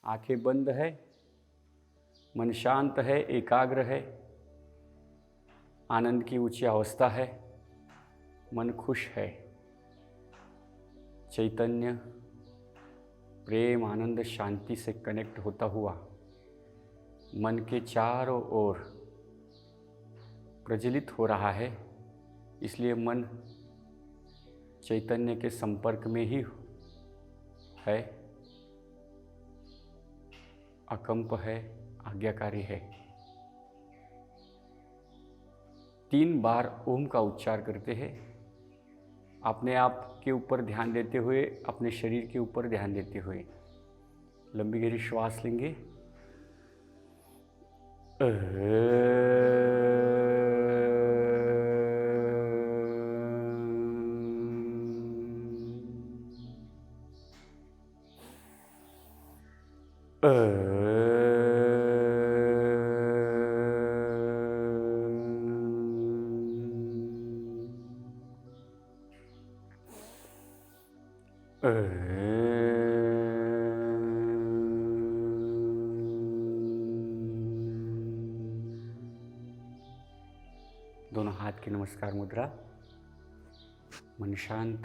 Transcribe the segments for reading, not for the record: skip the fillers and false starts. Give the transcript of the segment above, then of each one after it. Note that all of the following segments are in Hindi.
आंखें बंद है, मन शांत है, एकाग्र है, आनंद की ऊंची अवस्था है, मन खुश है। चैतन्य प्रेम आनंद शांति से कनेक्ट होता हुआ मन के चारों ओर प्रज्वलित हो रहा है। इसलिए मन चैतन्य के संपर्क में ही है, अकंप है, आज्ञाकारी है। 3 बार ओम का उच्चार करते हैं। अपने आप के ऊपर ध्यान देते हुए, अपने शरीर के ऊपर ध्यान देते हुए लंबी गहरी श्वास लेंगे। दोनों हाथ की नमस्कार मुद्रा, मन शांत।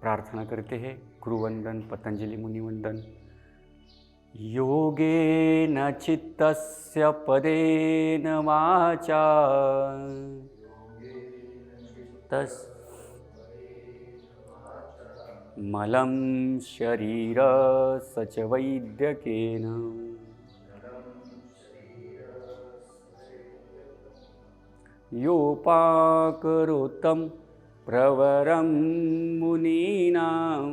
प्रार्थना करते हैं गुरु वंदन, पतंजलि मुनि वंदन। योगेन चित्तस्य पदेन वाचा तस् मलं शरीरस्य च वैद्यकेन योपाकरोत्तं प्रवरं मुनीनां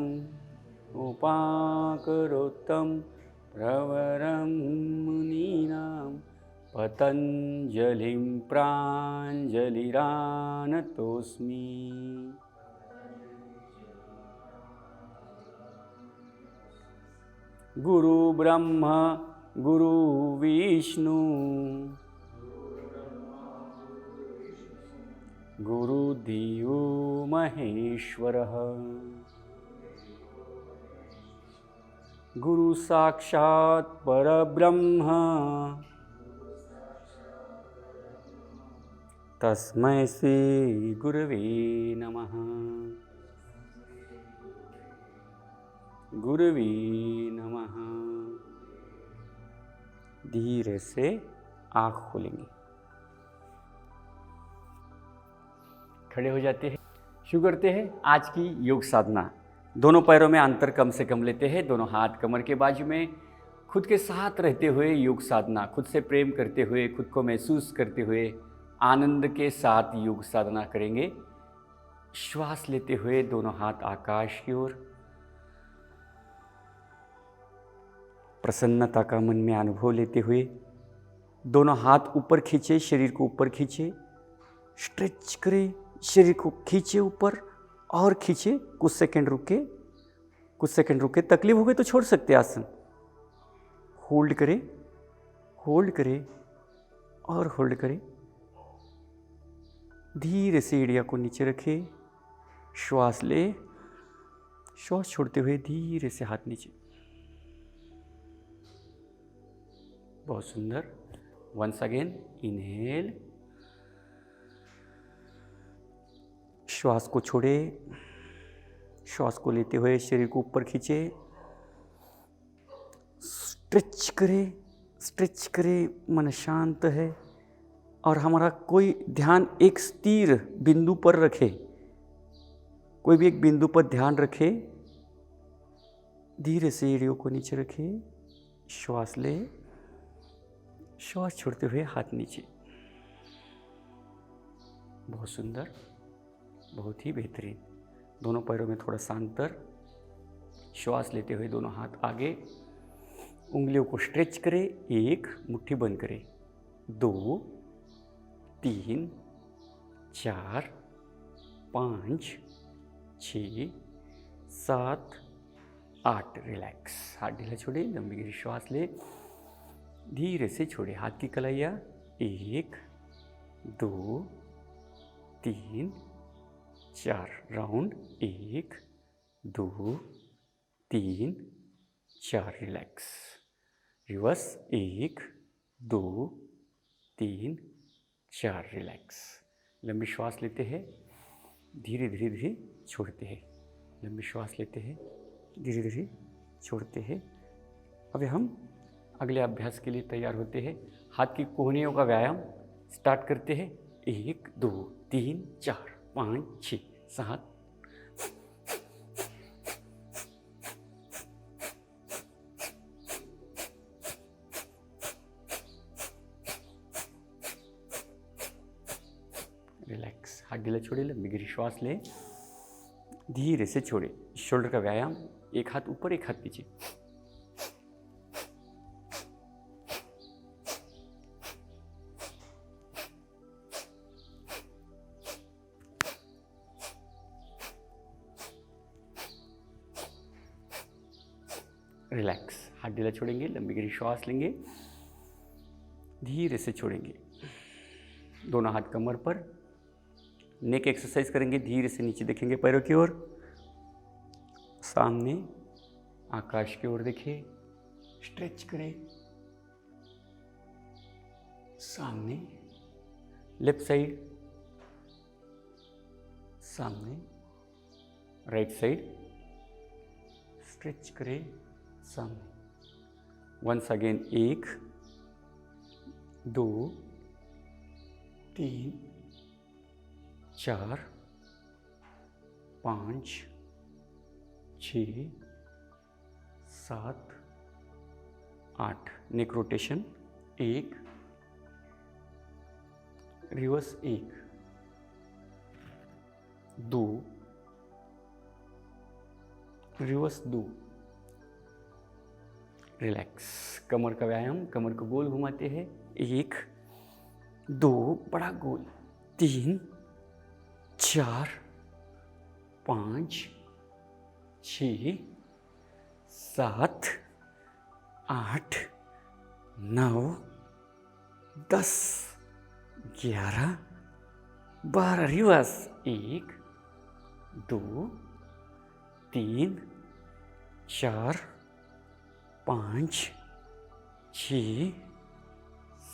उपाकरोत्तं प्रवरं मुनीनां पतञ्जलिं प्राञ्जलिरानतोऽस्मि। गुरु ब्रह्मा गुरु विष्णु गुरुदेवो महेश्वरः गुरु साक्षात् परब्रह्म तस्मै श्री गुरवे नमः। गुरवे नमः। धीरे से आँख खोलेंगे, खड़े हो जाते हैं। शुरू करते हैं आज की योग साधना। दोनों पैरों में अंतर कम से कम लेते हैं, दोनों हाथ कमर के बाजू में। खुद के साथ रहते हुए योग साधना, खुद से प्रेम करते हुए, खुद को महसूस करते हुए आनंद के साथ योग साधना करेंगे। श्वास लेते हुए दोनों हाथ आकाश की ओर, प्रसन्नता का मन में अनुभव लेते हुए दोनों हाथ ऊपर खींचे, शरीर को ऊपर खींचे, स्ट्रेच करें, शरीर को खींचे ऊपर और खींचे। कुछ सेकंड रुके। तकलीफ हो गई तो छोड़ सकते आसन। होल्ड करें और होल्ड करें। धीरे से एड़िया को नीचे रखें, श्वास ले, श्वास छोड़ते हुए धीरे से हाथ नीचे। बहुत सुंदर। वंस अगेन इनहेल, श्वास को छोड़े, श्वास को लेते हुए शरीर को ऊपर खींचे, स्ट्रेच करें, मन शांत है और हमारा कोई ध्यान एक स्थिर बिंदु पर रखे। कोई भी एक बिंदु पर ध्यान रखे। धीरे से एड़ियों को नीचे रखे, श्वास ले, श्वास छोड़ते हुए हाथ नीचे। बहुत सुंदर, बहुत ही बेहतरीन। दोनों पैरों में थोड़ा सा अंतर। श्वास लेते हुए दोनों हाथ आगे, उंगलियों को स्ट्रेच करें, 1 मुट्ठी बंद करें, 2 3 4 5 6 7 8। रिलैक्स। हाथ ढीला छोड़े, लंबी गहरी श्वास ले, धीरे से छोड़े हाथ की कलाइयाँ। 1 2 3 4 राउंड। 1 2 3 4। रिलैक्स। Reverse, 1 2 3 4, relax. लंबी श्वास लेते हैं, धीरे धीरे धीरे छोड़ते हैं। लंबी श्वास लेते हैं, धीरे धीरे छोड़ते हैं। अभी हम अगले अभ्यास के लिए तैयार होते हैं। हाथ की कोहनियों का व्यायाम स्टार्ट करते हैं। 1 2 3 4 5 6 7। रिलैक्स, हाथ ढीला छोड़े, लंबी गहरी श्वास लें, धीरे से छोड़े। शोल्डर का व्यायाम, एक हाथ ऊपर एक हाथ पीछे। रिलैक्स, हाथ ढीला छोड़ेंगे, लंबी गहरी श्वास लेंगे, धीरे से छोड़ेंगे। दोनों हाथ कमर पर, नेक एक्सरसाइज करेंगे। धीरे से नीचे देखेंगे, पैरों की ओर, सामने आकाश की ओर देखिए, स्ट्रेच करें। सामने, लेफ्ट साइड, सामने, राइट साइड, स्ट्रेच करें, सामने। Once again, 1 2 3 4 5 6 7 8। Neck rotation, 1 reverse, 1 2 reverse, 2। Relax, कमर का व्यायाम, कमर को गोल घुमाते हैं। 1 2 बड़ा गोल, 3 4 5 6 7 8 9 10 11 12। रिवर्स, 1 2 3 4 5 6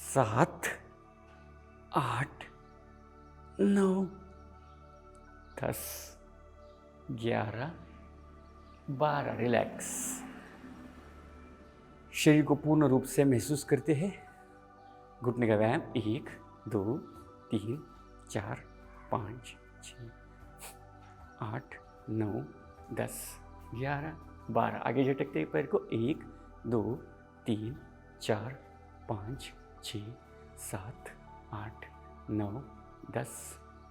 7 8 9 10 11 12। रिलैक्स, शरीर को पूर्ण रूप से महसूस करते हैं। घुटने का व्यायाम, 1 2 3 4 5 6 8 9 10 11 12। आगे झटकते हैं पैर को, 1 2 3 4 5 6 7 8 9 10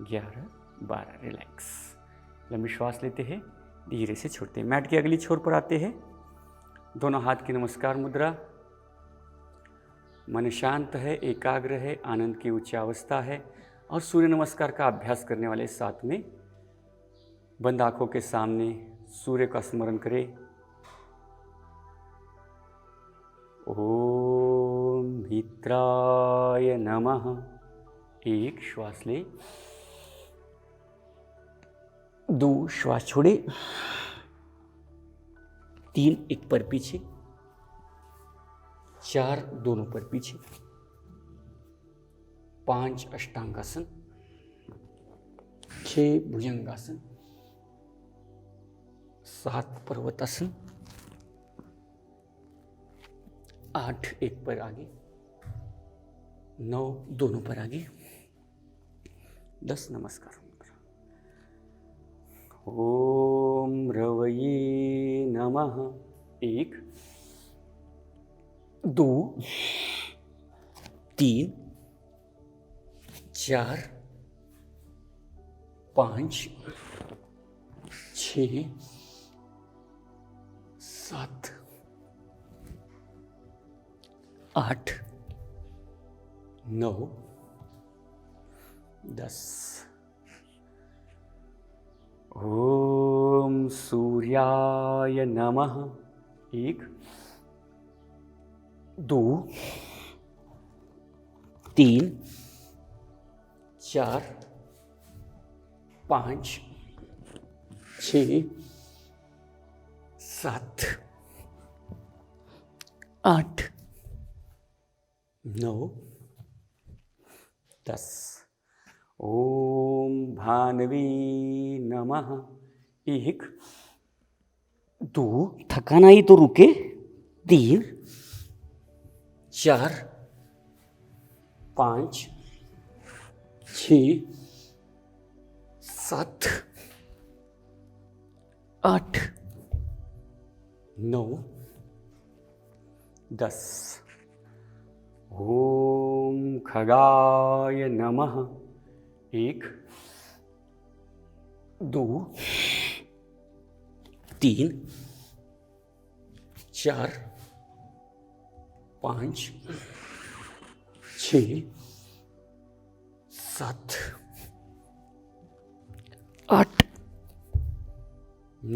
11 12। रिलैक्स, लंबी श्वास लेते हैं, धीरे से छोड़ते हैं। मैट की अगली छोर पर आते हैं। दोनों हाथ की नमस्कार मुद्रा। मन शांत है, एकाग्र है, आनंद की उच्च अवस्था है। और सूर्य नमस्कार का अभ्यास करने वाले साथ में बंद आंखों के सामने सूर्य का स्मरण करें। ओम मित्राय नमः। 1 श्वास ले, 2 श्वास छोड़े, 3 एक पर पीछे, 4 दोनों पर पीछे, 5 अष्टांगासन, 6 भुजंगासन, 7 पर्वतासन, 8 एक पर आगे, 9 दोनों पर आगे, 10 नमस्कार। ओम रवये नमः। 1 2 3 4 5 6 7 8 9 10। ओम सूर्याय नमः। 1 2 3 4 5 6 7 8 9 10। ओम भानवी नमः। 1 2, थका नहीं तो रुके। 3 4 5 6 7 8 9 10। ओम खगाय नमः। 1 2 3 4 5 6 7 8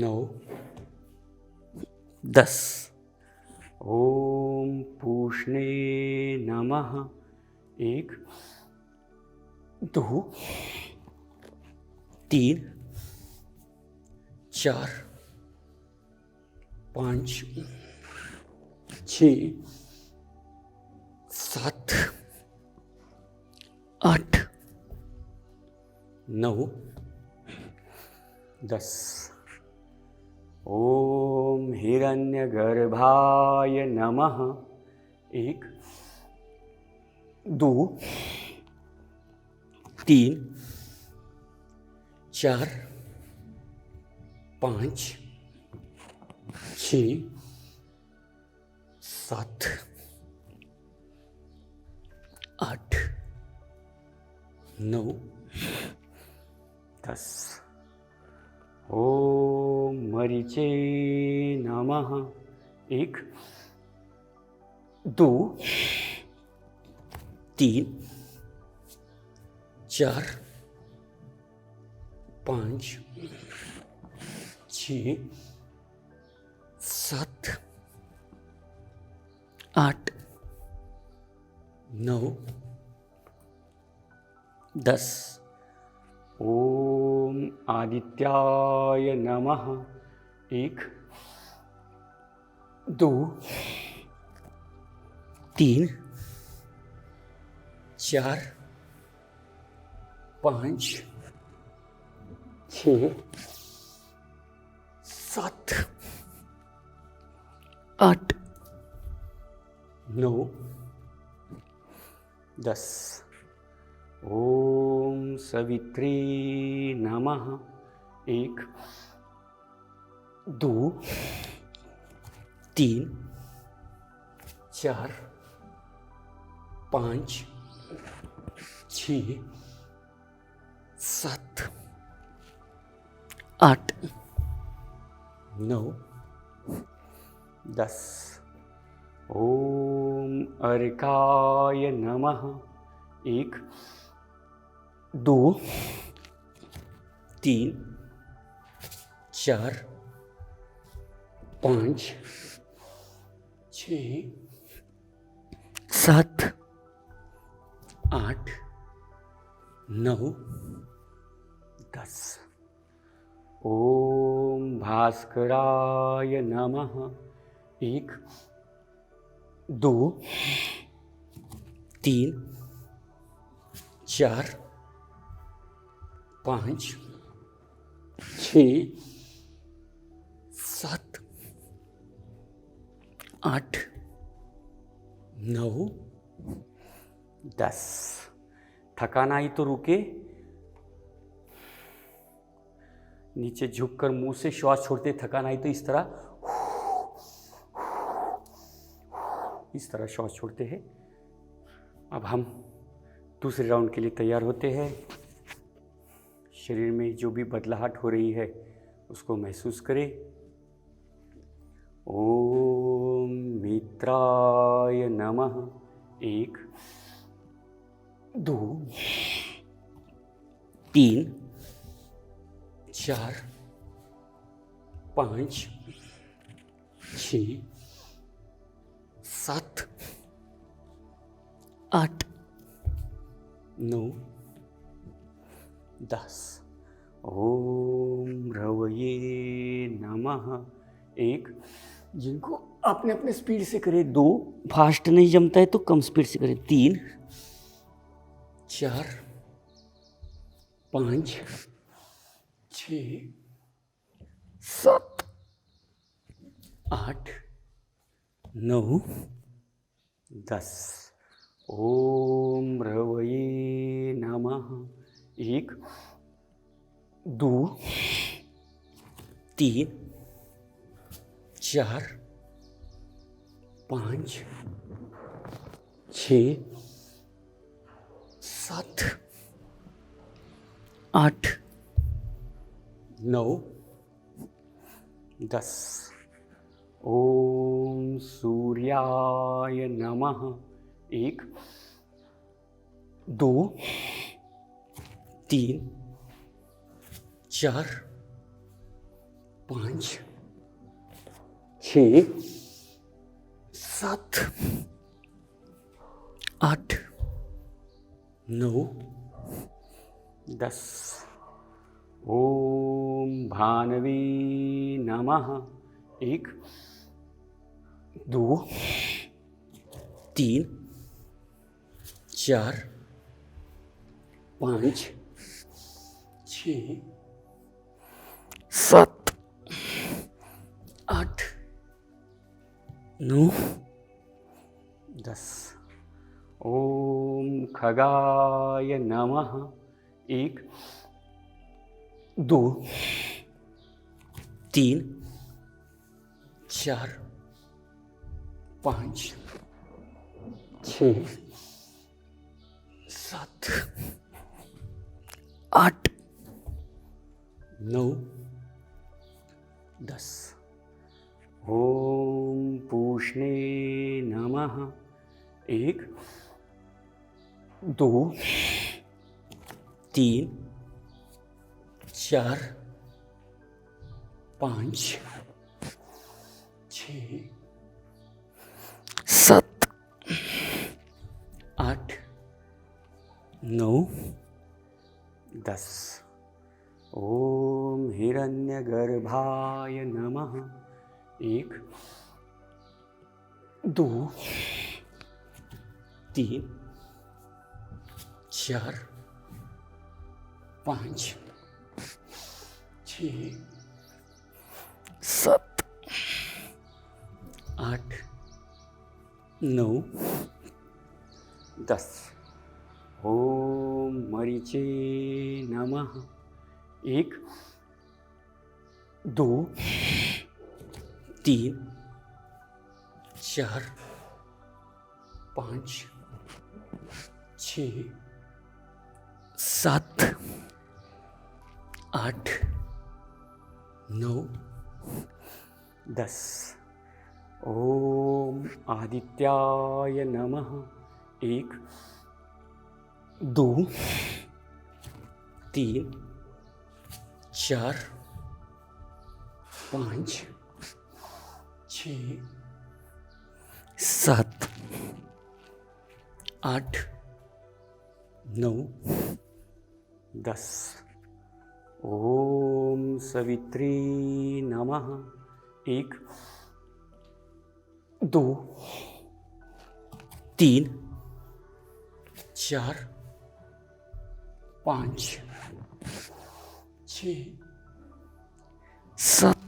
9 10। ओम पूष्णे नमः। 1 2 3 4 5 6 7 8 9 10। ओम हिरण्यगर्भाय नमः। 1 2 3 4 5 6 7 8 9 10। ओम मरीचे नमः। 1 2 3 4 5 6 7 8 9 10। ओम आदित्याय नमः। 1 2 3 4 5 6 7 8 9 10। ओम सवित्री नमः। 1 2 3 4 5 6 7 8 9 10। ओम अर्काय नमः। 1 2 3 4 5 6 7 8 9 10। ओम भास्कराय नमः। 1 2 3 4 5 6 7 8 9 10। थकान आई तो रुके। नीचे झुककर मुंह से श्वास छोड़ते। थकान आई तो इस तरह श्वास छोड़ते हैं। अब हम दूसरे राउंड के लिए तैयार होते हैं। शरीर में जो भी बदलाहट हो रही है उसको महसूस करें। ओम मित्राय नमः। 1 2 3 4 5 6 7 8 9 10। ओम रवये नमः। 1 जिनको अपने अपने स्पीड से करें। 2, फास्ट नहीं जमता है तो कम स्पीड से करें। 3, 4, 5, 6, 7, 8, 9, 10। ओम रवये नमः। 1, 2, 3, 4, 5, 6, 7, 8, 9, 10। ओम सूर्याय नमः। 1, 2, 3, 4, 5, 6, 7, 8, 9, 10। ओम भानवे नमः। 1, 2, 3, 4, 5, 6, 7, 8, 9, 10। ओम खगाय नमः। 1, 2, 3, 4, 5, 6, 7, 8, 9, 10। ओम पूष्णे नमः। 1, 2, 3, 4, 5, 6, 7, 8, 9, 10। ओम हिरण्यगर्भाय नमः। 1, 2, 3, 4, 5, 6, 7, 8, 9, 10। ओम मरीचे नमः। 1, 2, 3, 4, 5, 6, 7, 8, 9, 10। ओम आदित्याय नमः। 1, 2, 3, 4, 5, 6, 7, 8, 9, 10। ओम सवित्री नमः। 1, 2, 3, 4, 5, 6, 7,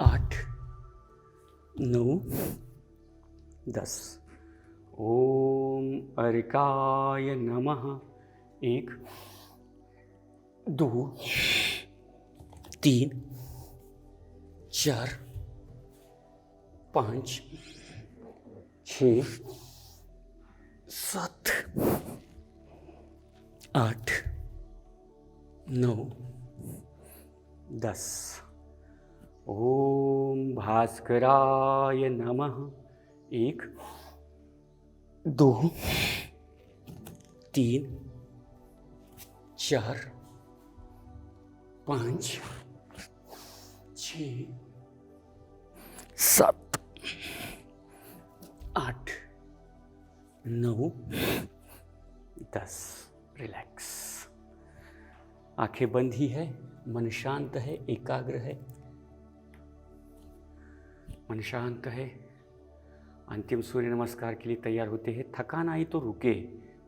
8, 9, 10। ओम अर्काय नमः। 1, 2, 3, 4, 5, 6, 7, 8, 9, 10। ओम भास्कराय नमः। 1, 2, 3, 4, 5, 6, 7, 8, 9, 10। रिलैक्स। आंखें बंद ही है, मन शांत है, एकाग्र है। मन शांत है। अंतिम सूर्य नमस्कार के लिए तैयार होते हैं। थकान आई तो रुके,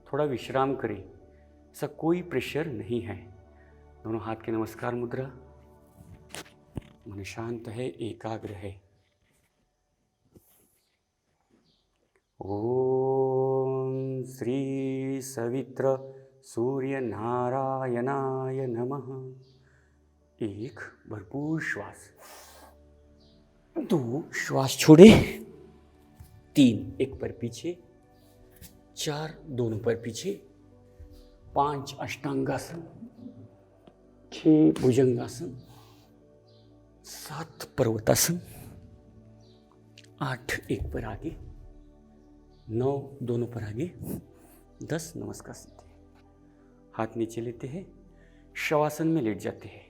थोड़ा विश्राम करें, ऐसा कोई प्रेशर नहीं है। दोनों हाथ की नमस्कार मुद्रा। मन शांत है, एकाग्र है। ओम श्री सवित्र सूर्य नारायणाय नमः। एक भरपूर श्वास, 2 श्वास छोड़े, 3 एक पैर पीछे, 4 दोनों पैर पीछे, 5 अष्टांगासन, 6 भुजंगासन, 7 पर्वतासन, 8 एक पैर आगे, 9 दोनों पर आगे, 10 नमस्कार सीधे। हाथ नीचे लेते हैं, शवासन में लेट जाते हैं।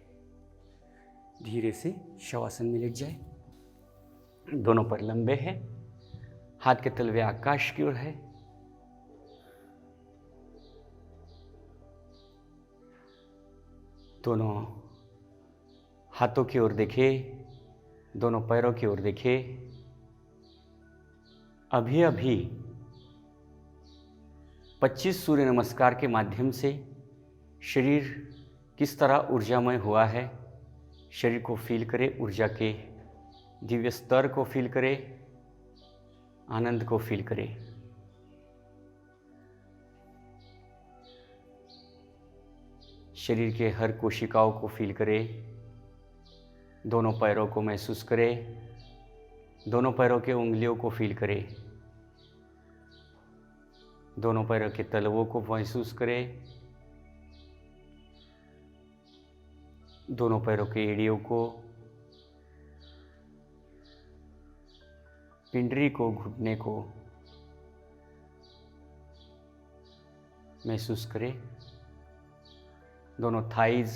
धीरे से शवासन में लेट जाए। दोनों पर लंबे हैं, हाथ के तलवे आकाश की ओर है। दोनों हाथों की ओर देखे, दोनों पैरों की ओर देखे। अभी अभी 25 सूर्य नमस्कार के माध्यम से शरीर किस तरह ऊर्जामय हुआ है, शरीर को फील करें, ऊर्जा के दिव्य स्तर को फील करें, आनंद को फील करें। शरीर के हर कोशिकाओं को फील करें। दोनों पैरों को महसूस करें, दोनों पैरों के उंगलियों को फील करें, दोनों पैरों के तलवों को महसूस करें, दोनों पैरों के एड़ियों को, पिंडरी को, घुटने को महसूस करें। दोनों थाइज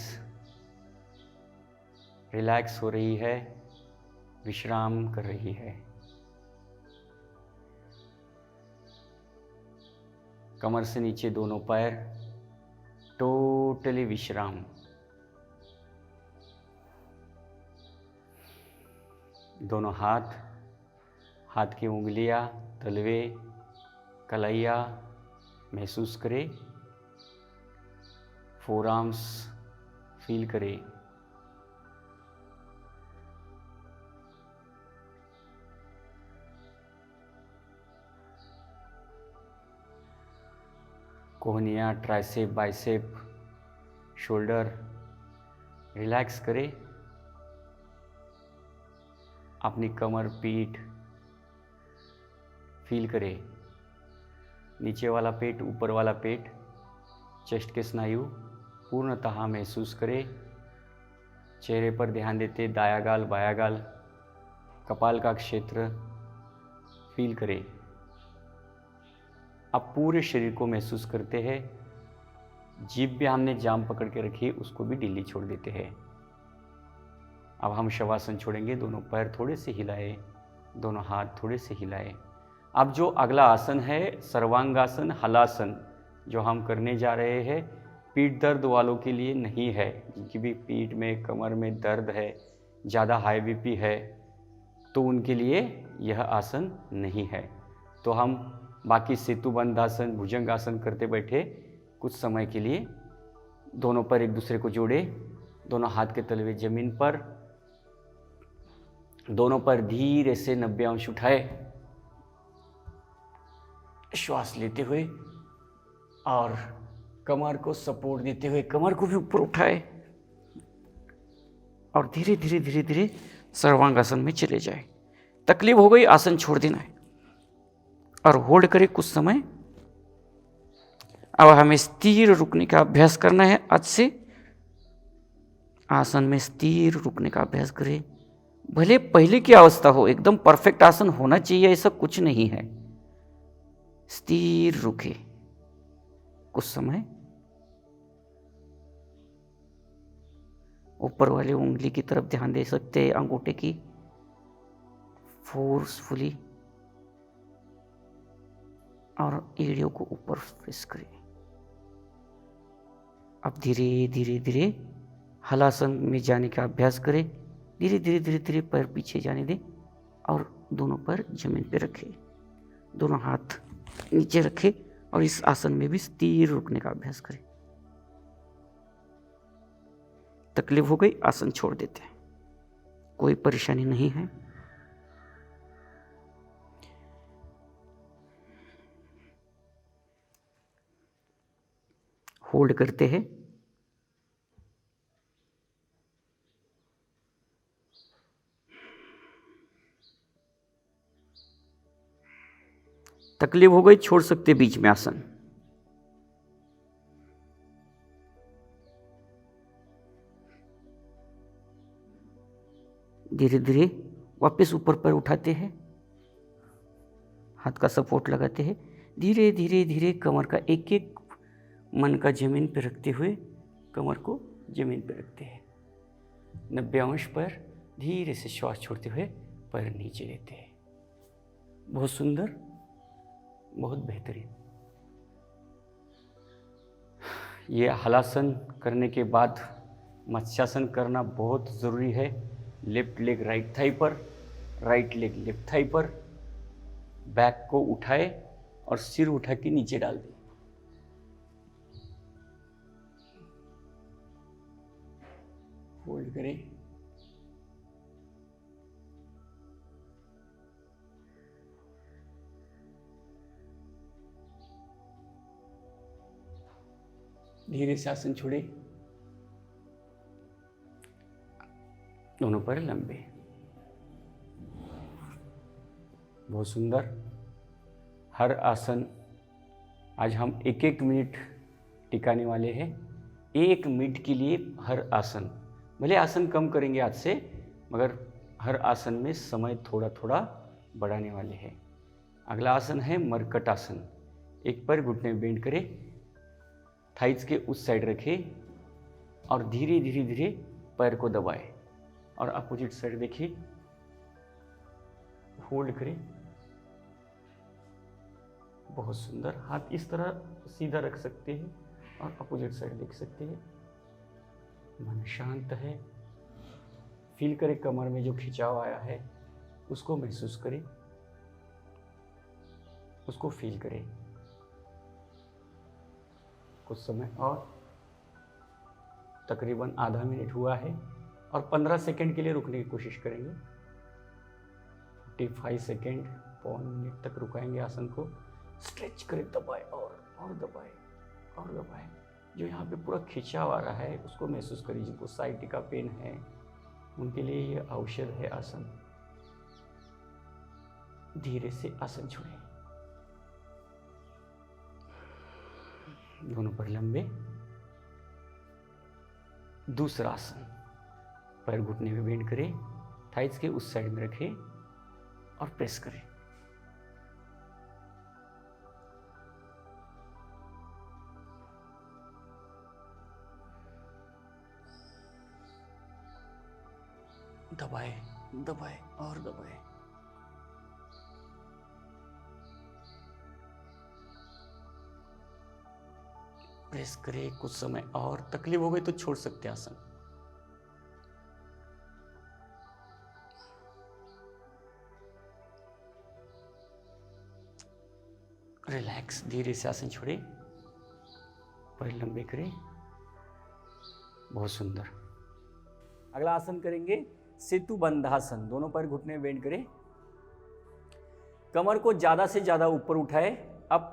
रिलैक्स हो रही है, विश्राम कर रही है। कमर से नीचे दोनों पैर टोटली विश्राम। दोनों हाथ, हाथ की उंगलियां, तलवे, कलाइयाँ महसूस करें। फोर आर्म्स फील करें। कोहनिया, ट्राइसेप, बाइसेप, शोल्डर रिलैक्स करें। अपनी कमर, पीठ फील करें। नीचे वाला पेट, ऊपर वाला पेट, चेस्ट के स्नायु पूर्णतः महसूस करें। चेहरे पर ध्यान देते, दायां गाल, बायां गाल, कपाल का क्षेत्र फील करें। अब पूरे शरीर को महसूस करते हैं। जीभ भी हमने जाम पकड़ के रखी, उसको भी ढीली छोड़ देते हैं। अब हम शवासन छोड़ेंगे। दोनों पैर थोड़े से हिलाए, दोनों हाथ थोड़े से हिलाए। अब जो अगला आसन है सर्वांगासन, हलासन, जो हम करने जा रहे हैं, पीठ दर्द वालों के लिए नहीं है। जिनकी भी पीठ में, कमर में दर्द है, ज़्यादा हाई बीपी है, तो उनके लिए यह आसन नहीं है। तो हम बाकी सेतुबंध आसन, भुजंगासन करते बैठे कुछ समय के लिए। दोनों पैर एक दूसरे को जोड़े, दोनों हाथ के तलवे जमीन पर, दोनों पैर धीरे से 90 अंश उठाए, श्वास लेते हुए और कमर को सपोर्ट देते हुए कमर को भी ऊपर उठाए और धीरे धीरे धीरे धीरे सर्वांगासन में चले जाए। तकलीफ हो गई, आसन छोड़ देना है और होल्ड करें कुछ समय। अब हमें स्थिर रुकने का अभ्यास करना है। आज से आसन में स्थिर रुकने का अभ्यास करें। भले पहले की अवस्था हो, एकदम परफेक्ट आसन होना चाहिए ऐसा कुछ नहीं है। स्थिर रुके कुछ समय। ऊपर वाली उंगली की तरफ ध्यान दे सकते हैं, अंगूठे की, फोर्सफुली, और एड़ियों को ऊपर प्रेस करें। अब धीरे धीरे धीरे हलासन में जाने का अभ्यास करें। धीरे धीरे धीरे धीरे पैर पीछे जाने दें। और दोनों पैर जमीन पे रखे, दोनों हाथ नीचे रखे और इस आसन में भी स्थिर रुकने का अभ्यास करें। तकलीफ हो गई, आसन छोड़ देते हैं, कोई परेशानी नहीं है। होल्ड करते हैं। तकलीफ हो गई, छोड़ सकते बीच में आसन। धीरे धीरे वापस ऊपर पर उठाते हैं, हाथ का सपोर्ट लगाते हैं। धीरे धीरे धीरे कमर का एक एक मन का जमीन पर रखते हुए कमर को जमीन पर रखते हैं। 90 अंश पर धीरे से श्वास छोड़ते हुए पैर नीचे लेते हैं। बहुत सुंदर, बहुत बेहतरीन। ये हलासन करने के बाद मत्स्यासन करना बहुत ज़रूरी है। लेफ्ट लेग राइट थाई पर, राइट लेग लेफ्ट थाई पर, बैक को उठाए और सिर उठा के नीचे डाल दें। होल्ड करें। धीरे से आसन छोड़े, दोनों पैर लंबे। बहुत सुंदर। हर आसन आज हम 1-1 मिनट टिकाने वाले हैं। 1 मिनट के लिए हर आसन, भले आसन कम करेंगे आज से, मगर हर आसन में समय थोड़ा थोड़ा बढ़ाने वाले हैं। अगला आसन है मरकट आसन। एक पैर घुटने में बेंड करें, थाइज के उस साइड रखें और धीरे धीरे धीरे पैर को दबाएं और अपोजिट साइड देखिए, होल्ड करें। बहुत सुंदर। हाथ इस तरह सीधा रख सकते हैं और अपोजिट साइड देख सकते हैं। मन शांत है। फील करें कमर में जो खिंचाव आया है उसको महसूस करें, उसको फील करें। कुछ समय और, तकरीबन आधा मिनट हुआ है और 15 सेकंड के लिए रुकने की कोशिश करेंगे। 45 सेकंड, पौन मिनट तक रुकाएंगे आसन को। स्ट्रेच करें, दबाए और दबाए और दबाए। जो यहाँ पे पूरा खिंचाव आ रहा है उसको महसूस करिए। जिनको साइटिका पेन है उनके लिए ये औषध है आसन। धीरे से आसन छोड़ें, दोनों पैर लंबे। दूसरा आसन, पैर घुटने में बेंड करें, थाइज के उस साइड में रखें और प्रेस करें। दबाए दबाए और दबाए। प्रेस करें कुछ समय और। तकलीफ हो गई तो छोड़ सकते आसन। रिलैक्स। धीरे से आसन छोड़े, पैर लंबे करें। बहुत सुंदर। अगला आसन करेंगे सेतु बंधासन। दोनों पैर घुटने में बेंड करें, कमर को ज्यादा से ज्यादा ऊपर उठाए अप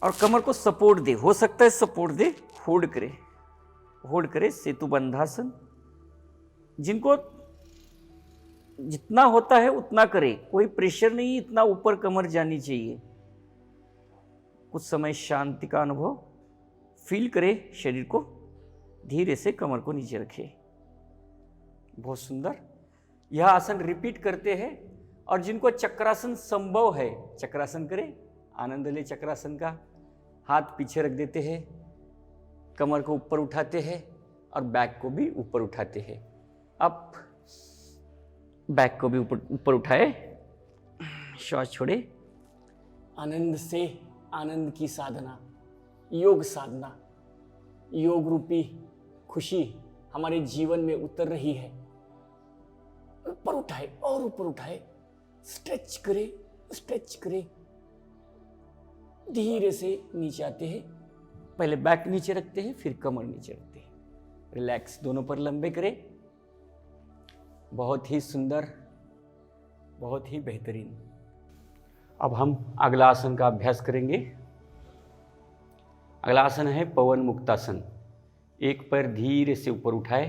और कमर को सपोर्ट दे। हो सकता है सपोर्ट दे, होल्ड करे, होल्ड करे। सेतु बंधासन। जिनको जितना होता है उतना करे, कोई प्रेशर नहीं, इतना ऊपर कमर जानी चाहिए। कुछ समय शांति का अनुभव फील करे शरीर को। धीरे से कमर को नीचे रखे। बहुत सुंदर। यह आसन रिपीट करते हैं। और जिनको चक्रासन संभव है चक्रासन करें। आनंद ले चक्रासन का। हाथ पीछे रख देते हैं, कमर को ऊपर उठाते हैं और बैक को भी ऊपर उठाते हैं। अब बैक को भी ऊपर उठाए, श्वास छोड़े। आनंद से आनंद की साधना, योग साधना, योग रूपी खुशी हमारे जीवन में उतर रही है। ऊपर उठाए और ऊपर उठाए, स्ट्रेच करे, स्ट्रेच करे, धीरे से नीचे आते हैं। पहले बैक नीचे रखते हैं, फिर कमर नीचे रखते हैं। रिलैक्स, दोनों पर लंबे करें। बहुत ही सुंदर, बहुत ही बेहतरीन। अब हम अगला आसन का अभ्यास करेंगे। अगला आसन है पवन मुक्तासन। एक पैर धीरे से ऊपर उठाए,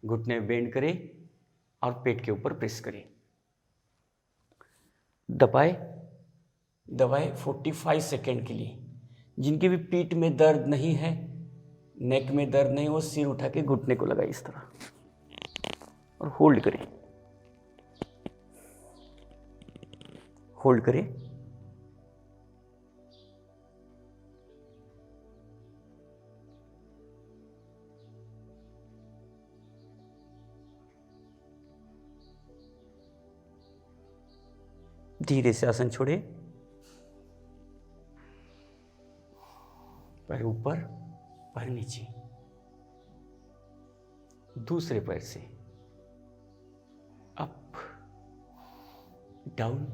घुटने बेंड करें और पेट के ऊपर प्रेस करें। दबाए 45 सेकेंड के लिए। जिनकी भी पीठ में दर्द नहीं है, नेक में दर्द नहीं, वो सिर उठा के घुटने को लगाए इस तरह और होल्ड करें, होल्ड करें। धीरे से आसन छोड़े, पैर ऊपर, पैर नीचे, दूसरे पैर से अप, डाउन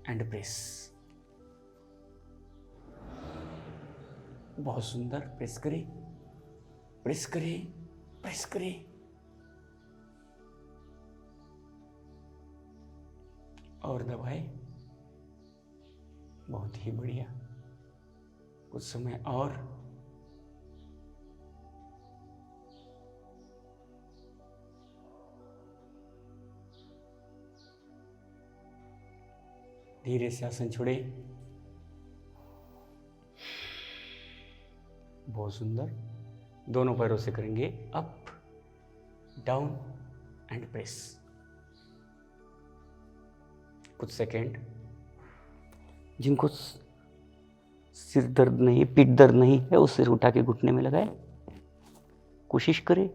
एंड प्रेस। बहुत सुंदर। प्रेस करें, प्रेस करें, प्रेस करें और दबाए। बहुत ही बढ़िया। कुछ समय और। धीरे से आसन छोड़े। बहुत सुंदर। दोनों पैरों से करेंगे अप, डाउन एंड प्रेस। कुछ सेकेंड। जिनको सिर दर्द नहीं, पीठ दर्द नहीं है, वो सिर उठा के घुटने में लगाए। कोशिश करें।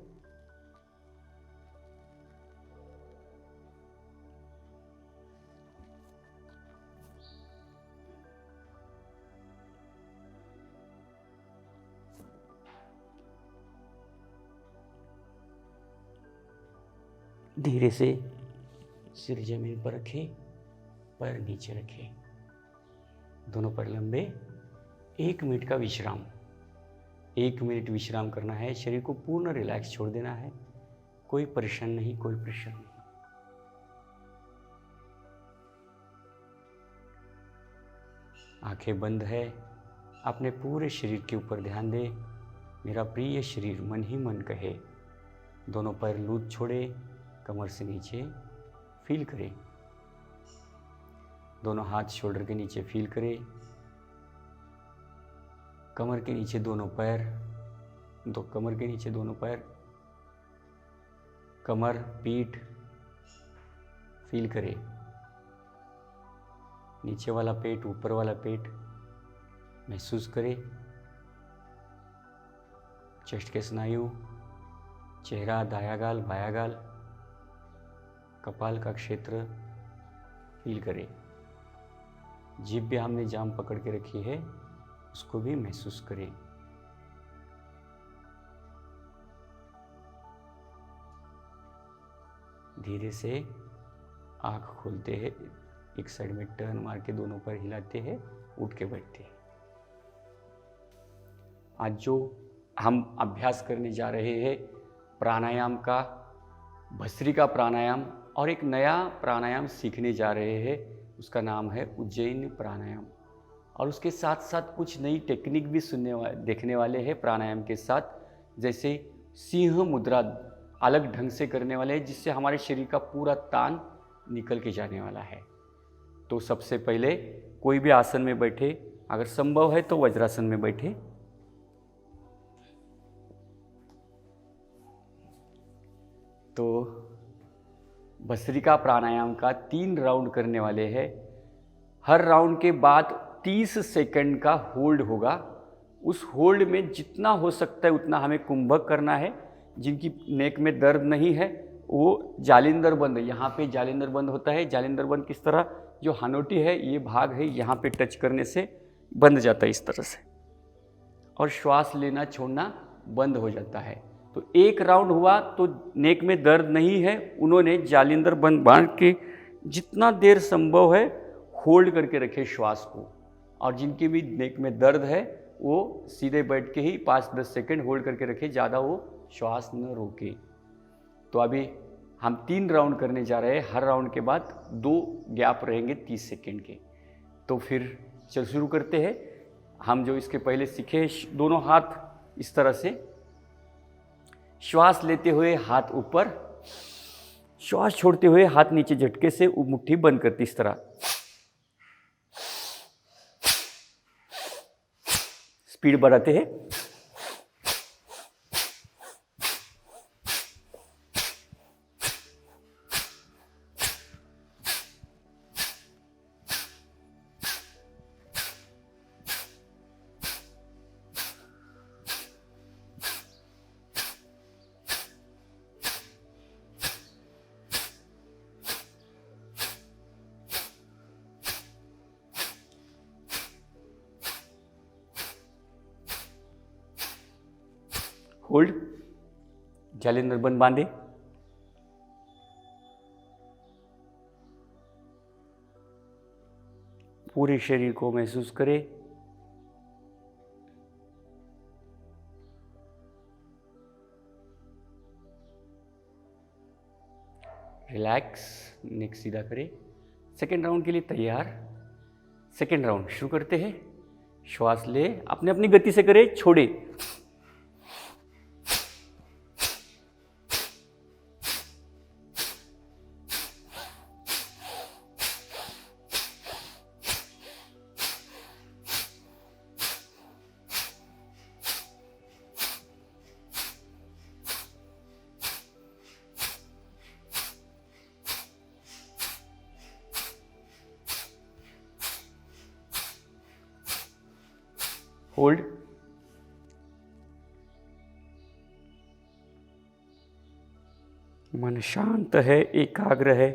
धीरे से सिर जमीन पर रखें, पैर नीचे रखें, दोनों पैर लंबे। 1 मिनट का विश्राम। 1 मिनट विश्राम करना है। शरीर को पूर्ण रिलैक्स छोड़ देना है। कोई परेशान नहीं, कोई प्रेशर नहीं। आंखें बंद है। अपने पूरे शरीर के ऊपर ध्यान दे। मेरा प्रिय शरीर मन ही मन कहे। दोनों पैर लूज छोड़े, कमर से नीचे फील करें। दोनों हाथ शोल्डर के नीचे फील करें। कमर के नीचे दोनों पैर, कमर के नीचे दोनों पैर, कमर, पीठ फील करें। नीचे वाला पेट, ऊपर वाला पेट महसूस करें। चेस्ट के स्नायु, चेहरा, दायां गाल, बायां गाल, कपाल का क्षेत्र फील करें। जीभ भी हमने जाम पकड़ के रखी है, उसको भी महसूस करें। धीरे से आँख खोलते हैं, एक साइड में टर्न मार के दोनों पैर हिलाते हैं, उठ के बैठते हैं। आज जो हम अभ्यास करने जा रहे हैं प्राणायाम का, भस्त्रिका प्राणायाम, और एक नया प्राणायाम सीखने जा रहे हैं, उसका नाम है उज्जैन प्राणायाम। और उसके साथ साथ कुछ नई टेक्निक भी देखने वाले हैं प्राणायाम के साथ, जैसे सिंह मुद्रा अलग ढंग से करने वाले हैं, जिससे हमारे शरीर का पूरा तान निकल के जाने वाला है। तो सबसे पहले कोई भी आसन में बैठे, अगर संभव है तो वज्रासन में बैठे। तो भस्त्रिका प्राणायाम का 3 राउंड करने वाले हैं। हर राउंड के बाद 30 सेकंड का होल्ड होगा। उस होल्ड में जितना हो सकता है उतना हमें कुंभक करना है। जिनकी नेक में दर्द नहीं है वो जालिंदर बंद, यहाँ पे जालिंदर बंद होता है। जालिंदर बंद किस तरह, जो हनोटी है ये भाग है, यहाँ पे टच करने से बंद जाता है इस तरह से, और श्वास लेना छोड़ना बंद हो जाता है। तो एक राउंड हुआ तो नेक में दर्द नहीं है, उन्होंने जालिंदर बंद बांध के जितना देर संभव है होल्ड करके रखे श्वास को, और जिनकी भी नेक में दर्द है वो सीधे बैठ के ही 5-10 सेकंड होल्ड करके रखे, ज़्यादा वो श्वास न रोके। तो अभी हम 3 राउंड करने जा रहे हैं, हर राउंड के बाद 2 गैप रहेंगे 30 सेकंड के। तो फिर चल शुरू करते हैं। हम जो इसके पहले सीखे, दोनों हाथ इस तरह से, श्वास लेते हुए हाथ ऊपर, श्वास छोड़ते हुए हाथ नीचे झटके से मुट्ठी बंद करती इस तरह। स्पीड बढ़ाते हैं। होल्ड, जालिंदर बंद बांधे। पूरे शरीर को महसूस करें। रिलैक्स, नेक सीधा करें। सेकेंड राउंड के लिए तैयार। सेकेंड राउंड शुरू करते हैं। श्वास ले, अपने अपनी गति से करें, छोड़े। होल्ड, मन शांत है, एकाग्र है।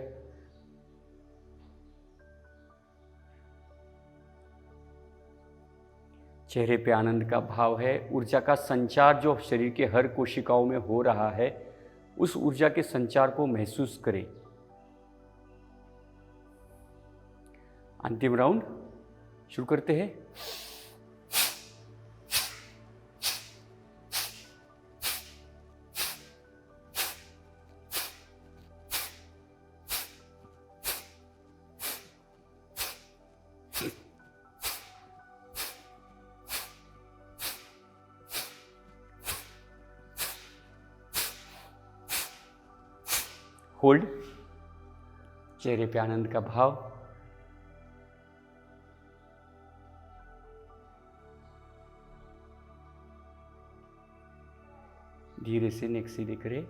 चेहरे पे आनंद का भाव है। ऊर्जा का संचार जो शरीर के हर कोशिकाओं में हो रहा है, उस ऊर्जा के संचार को महसूस करें। अंतिम राउंड शुरू करते हैं। होल्ड, चेहरे पे आनंद का भाव। धीरे से नेक सीधे करें,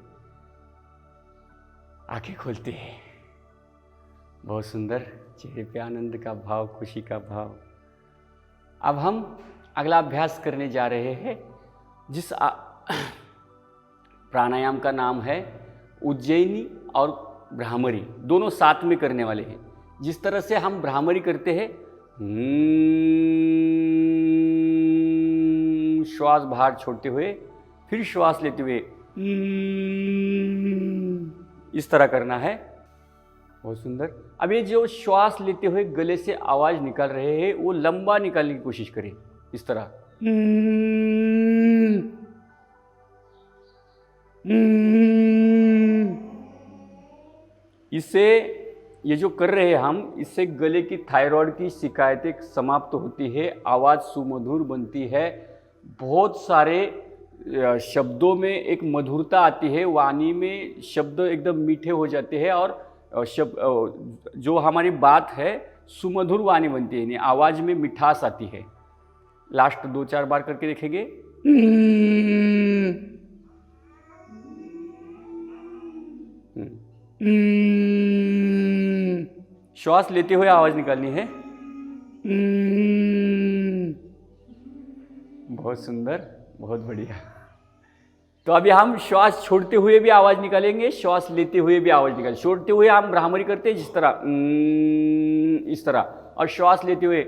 आंखें खोलते हैं। बहुत सुंदर, चेहरे पे आनंद का भाव, खुशी का भाव। अब हम अगला अभ्यास करने जा रहे हैं, जिस प्राणायाम का नाम है उज्जैनी और भ्रामरी, दोनों साथ में करने वाले हैं। जिस तरह से हम भ्रामरी करते हैं, श्वास बाहर छोड़ते हुए, फिर श्वास लेते हुए इस तरह करना है। बहुत सुंदर। अब ये जो श्वास लेते हुए गले से आवाज निकाल रहे हैं, वो लंबा निकालने की कोशिश करें, इस तरह। इससे ये जो कर रहे हैं हम, इससे गले की थायराइड की शिकायतें समाप्त होती है, आवाज़ सुमधुर बनती है, बहुत सारे शब्दों में एक मधुरता आती है, वाणी में शब्द एकदम मीठे हो जाते हैं, और जो हमारी बात है सुमधुर वाणी बनती है, यानी आवाज़ में मिठास आती है। लास्ट 2-4 बार करके देखेंगे। श्वास लेते हुए आवाज निकालनी है। बहुत सुंदर, बहुत बढ़िया। तो अभी हम श्वास छोड़ते हुए भी आवाज निकालेंगे, श्वास लेते हुए भी आवाज निकालेंगे। छोड़ते हुए हम भ्रामरी करते हैं, जिस तरह इस तरह, और श्वास लेते हुए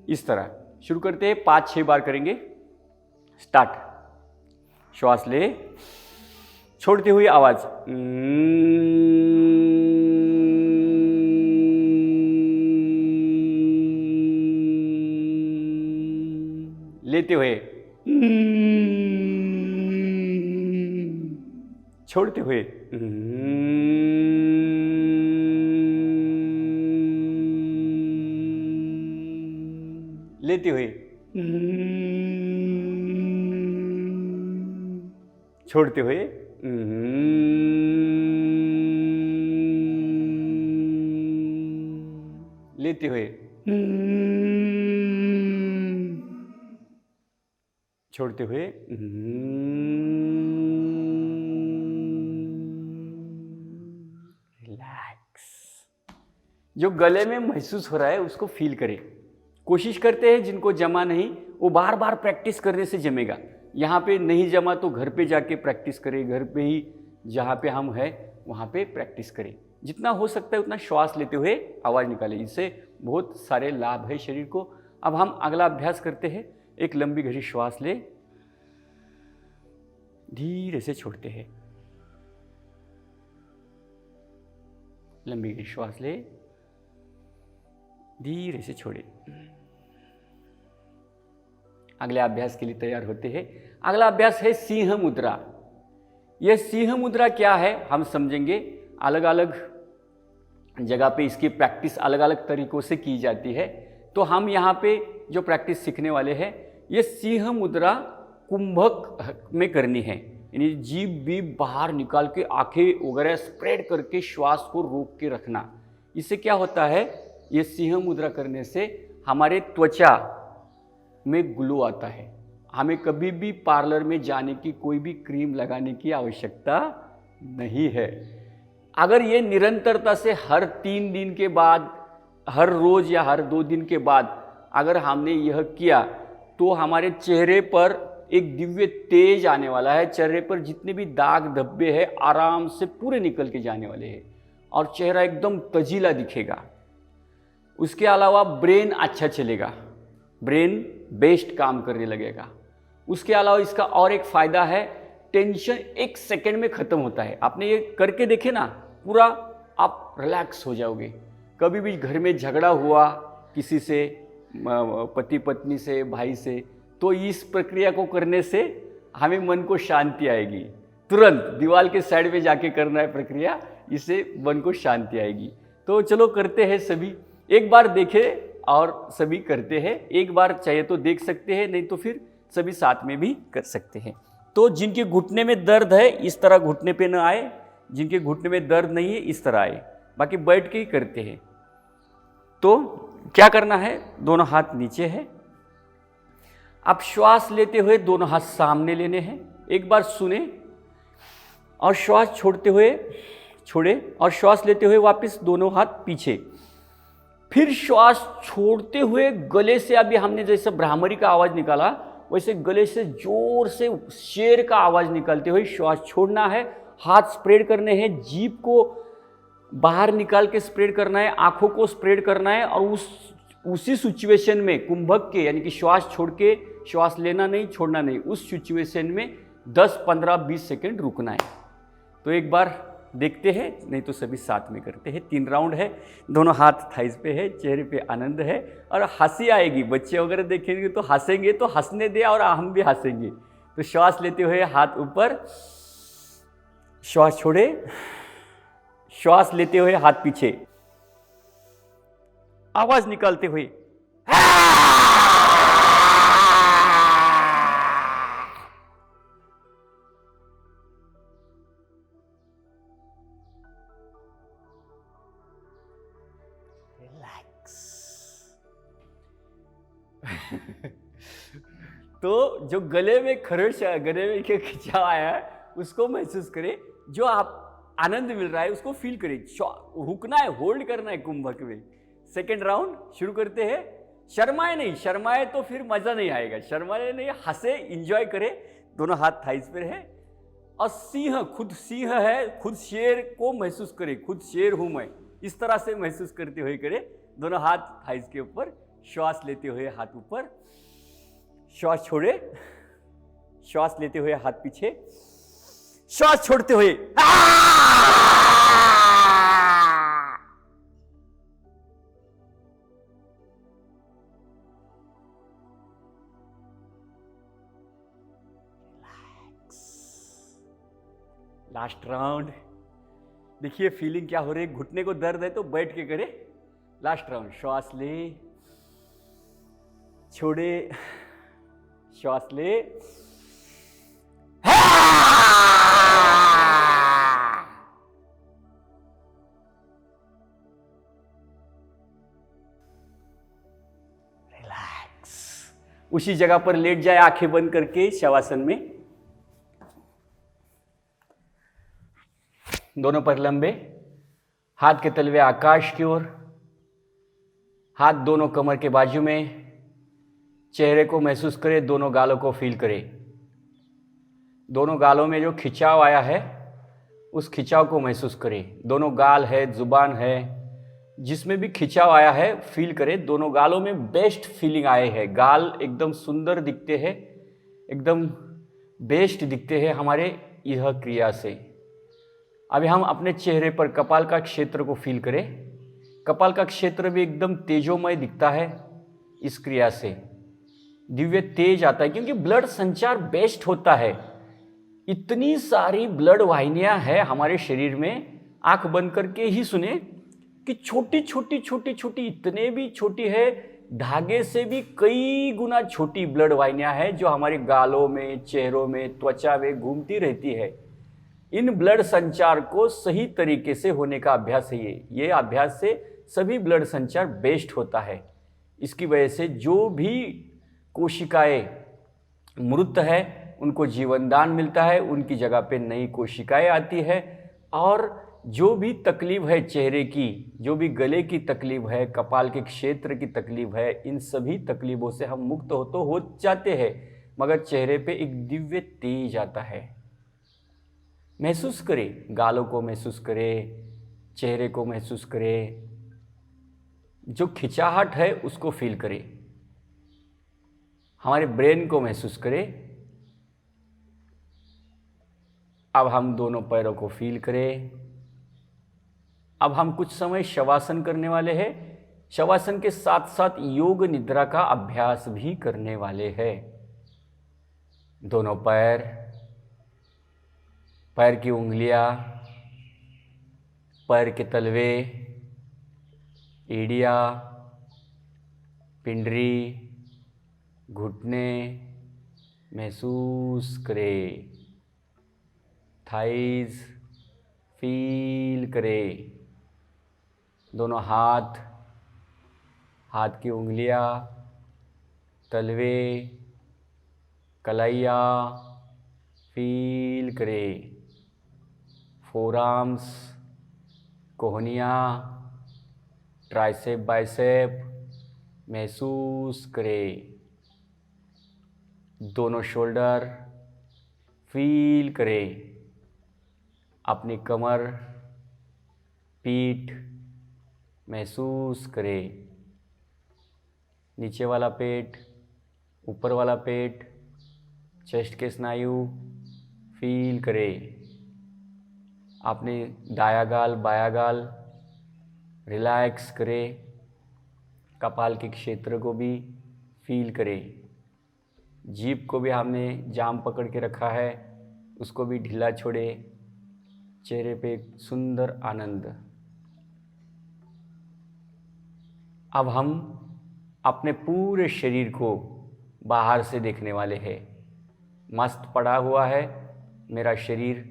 इस तरह। शुरू करते हैं, 5-6 बार करेंगे। स्टार्ट। श्वास ले, छोड़ते हुए आवाज लेते हुए, छोड़ते हुए, लेते हुए, छोड़ते हुए, लेते हुए, छोड़ते हुए, रिलैक्स। जो गले में महसूस हो रहा है उसको फील करें। कोशिश करते हैं, जिनको जमा नहीं वो बार बार प्रैक्टिस करने से जमेगा। यहाँ पे नहीं जमा तो घर पे जाके प्रैक्टिस करें, घर पे ही जहाँ पे हम हैं वहाँ पे प्रैक्टिस करें। जितना हो सकता है उतना श्वास लेते हुए आवाज़ निकालें, इससे बहुत सारे लाभ है शरीर को। अब हम अगला अभ्यास करते हैं। एक लंबी गहरी श्वास ले, धीरे से छोड़ते हैं। लंबी गहरी श्वास ले, धीरे से छोड़े। अगले अभ्यास के लिए तैयार होते हैं। अगला अभ्यास है सिंह मुद्रा। यह सिंह मुद्रा क्या है हम समझेंगे। अलग अलग जगह पे इसकी प्रैक्टिस अलग अलग तरीकों से की जाती है। तो हम यहाँ पे जो प्रैक्टिस सीखने वाले हैं, ये सिंह मुद्रा कुंभक में करनी है। यानी जीभ भी बाहर निकाल के आंखें वगैरह स्प्रेड करके श्वास को रोक के रखना। इससे क्या होता है, ये सिंह मुद्रा करने से हमारे त्वचा में ग्लो आता है। हमें कभी भी पार्लर में जाने की, कोई भी क्रीम लगाने की आवश्यकता नहीं है। अगर ये निरंतरता से हर 3 दिन के बाद, हर रोज या हर 2 दिन के बाद अगर हमने यह किया तो हमारे चेहरे पर एक दिव्य तेज आने वाला है। चेहरे पर जितने भी दाग धब्बे हैं आराम से पूरे निकल के जाने वाले हैं और चेहरा एकदम तजीला दिखेगा। उसके अलावा ब्रेन अच्छा चलेगा, ब्रेन बेस्ट काम करने लगेगा। उसके अलावा इसका और एक फ़ायदा है, टेंशन 1 सेकेंड में ख़त्म होता है। आपने ये करके देखे ना, पूरा आप रिलैक्स हो जाओगे। कभी भी घर में झगड़ा हुआ किसी से, पति पत्नी से, भाई से, तो इस प्रक्रिया को करने से हमें मन को शांति आएगी। तुरंत दीवार के साइड में जाके करना है प्रक्रिया, इससे मन को शांति आएगी। तो चलो करते हैं सभी, एक बार देखें और सभी करते हैं। एक बार चाहिए तो देख सकते हैं, नहीं तो फिर सभी साथ में भी कर सकते हैं। तो जिनके घुटने में दर्द है इस तरह घुटने पे न आए, जिनके घुटने में दर्द नहीं है इस तरह आए, बाकी बैठ के ही करते हैं। तो क्या करना है, दोनों हाथ नीचे है। अब श्वास लेते हुए दोनों हाथ सामने लेने हैं, एक बार सुने, और श्वास छोड़ते हुए छोड़े, और श्वास लेते हुए वापस दोनों हाथ पीछे। फिर श्वास छोड़ते हुए गले से, अभी हमने जैसे भ्रामरी का आवाज़ निकाला वैसे गले से जोर से शेर का आवाज़ निकालते हुए श्वास छोड़ना है। हाथ स्प्रेड करने हैं, जीभ को बाहर निकाल के स्प्रेड करना है, आँखों को स्प्रेड करना है, और उसी सिचुएशन में कुंभक के, यानी कि श्वास छोड़ के श्वास लेना नहीं, छोड़ना नहीं, उस सिचुएशन में 10, 15, 20 सेकेंड रुकना है। तो एक बार देखते हैं, नहीं तो सभी साथ में करते हैं। 3 राउंड है, दोनों हाथ थाइस पे है, चेहरे पे आनंद है और हंसी आएगी। बच्चे वगैरह देखेंगे तो हंसेंगे, तो हंसने दे और हम भी हंसेंगे। तो श्वास लेते हुए हाथ ऊपर, श्वास छोड़े, श्वास लेते हुए हाथ पीछे, आवाज निकालते हुए रिलैक्स। तो जो गले में खरोश, गले में खिंचाव आया है उसको महसूस करें, जो आप आनंद मिल रहा है उसको फील करें। रुकना है, होल्ड करना है कुंभक में। सेकेंड राउंड शुरू करते हैं। शर्माए नहीं, शर्माए तो फिर मजा नहीं आएगा। शर्माए नहीं, हंसे, इंजॉय करे। दोनों हाथ थाइस पे है और सिंह, खुद सिंह है, खुद शेर को महसूस करे, खुद शेर हूं मैं, इस तरह से महसूस करते हुए करे। दोनों हाथ थाइस के ऊपर, श्वास लेते हुए हाथ ऊपर, श्वास छोड़े, श्वास लेते हुए हाथ पीछे, श्वास छोड़ते हुए लास्ट राउंड। देखिए फीलिंग क्या हो रही है, घुटने को दर्द है तो बैठ के करे। लास्ट राउंड, श्वास ले, छोड़े, श्वास ले, रिलैक्स। उसी जगह पर लेट जाए आंखें बंद करके शवासन में। दोनों पैर लंबे, हाथ के तलवे आकाश की ओर, हाथ दोनों कमर के बाजू में। चेहरे को महसूस करें, दोनों गालों को फील करें। दोनों गालों में जो खिंचाव आया है उस खिंचाव को महसूस करें। दोनों गाल है, जुबान है, जिसमें भी खिंचाव आया है फील करें। दोनों गालों में बेस्ट फीलिंग आए हैं। गाल एकदम सुंदर दिखते हैं, एकदम बेस्ट दिखते हैं हमारे यह क्रिया से। अभी हम अपने चेहरे पर कपाल का क्षेत्र को फील करें। कपाल का क्षेत्र भी एकदम तेजोमय दिखता है इस क्रिया से। दिव्य तेज आता है क्योंकि ब्लड संचार बेस्ट होता है। इतनी सारी ब्लड वाहिनियां हैं हमारे शरीर में, आंख बंद करके ही सुने कि छोटी छोटी छोटी छोटी, इतने भी छोटी है, धागे से भी कई गुना छोटी ब्लड वाहिनियां हैं जो हमारे गालों में, चेहरों में, त्वचा में घूमती रहती है। इन ब्लड संचार को सही तरीके से होने का अभ्यास है ये अभ्यास से सभी ब्लड संचार बेस्ट होता है। इसकी वजह से जो भी कोशिकाएं मृत है उनको जीवन दान मिलता है, उनकी जगह पे नई कोशिकाएं आती है। और जो भी तकलीफ है चेहरे की, जो भी गले की तकलीफ है, कपाल के क्षेत्र की तकलीफ है, इन सभी तकलीफों से हम मुक्त हो जाते हैं। मगर चेहरे पे एक दिव्य तेज आता है। महसूस करें, गालों को महसूस करें, चेहरे को महसूस करें, जो खिंचाहट है उसको फील करें, हमारे ब्रेन को महसूस करें। अब हम दोनों पैरों को फील करें। अब हम कुछ समय शवासन करने वाले हैं। शवासन के साथ साथ योग निद्रा का अभ्यास भी करने वाले हैं। दोनों पैर की उंगलियां, पैर के तलवे, एड़िया, पिंडरी, घुटने महसूस करें। थाइज फील करें। दोनों हाथ की उंगलियां, तलवे, कलाइया फील करें। फोरआर्म्स, कोहनियाँ, ट्राइसेप, बाइसेप महसूस करें। दोनों शोल्डर फील करें। अपनी कमर, पीठ महसूस करें। नीचे वाला पेट, ऊपर वाला पेट, चेस्ट के स्नायु फील करें। अपने दाया गाल, बाया गाल रिलैक्स करें। कपाल के क्षेत्र को भी फील करें। जीभ को भी हमने जाम पकड़ के रखा है, उसको भी ढीला छोड़े। चेहरे पे एक सुंदर आनंद। अब हम अपने पूरे शरीर को बाहर से देखने वाले हैं। मस्त पड़ा हुआ है मेरा शरीर,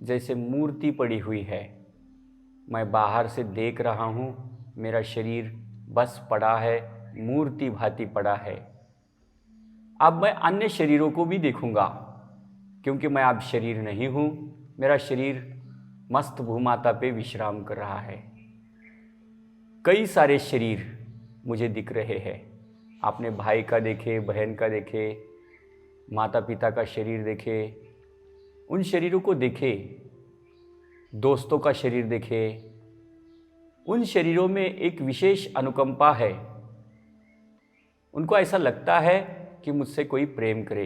जैसे मूर्ति पड़ी हुई है। मैं बाहर से देख रहा हूँ, मेरा शरीर बस पड़ा है, मूर्ति भांति पड़ा है। अब मैं अन्य शरीरों को भी देखूंगा, क्योंकि मैं अब शरीर नहीं हूँ। मेरा शरीर मस्त भूमाता पे विश्राम कर रहा है। कई सारे शरीर मुझे दिख रहे हैं। आपने भाई का देखे, बहन का देखे, माता पिता का शरीर देखे, उन शरीरों को देखे, दोस्तों का शरीर देखे। उन शरीरों में एक विशेष अनुकंपा है। उनको ऐसा लगता है कि मुझसे कोई प्रेम करे।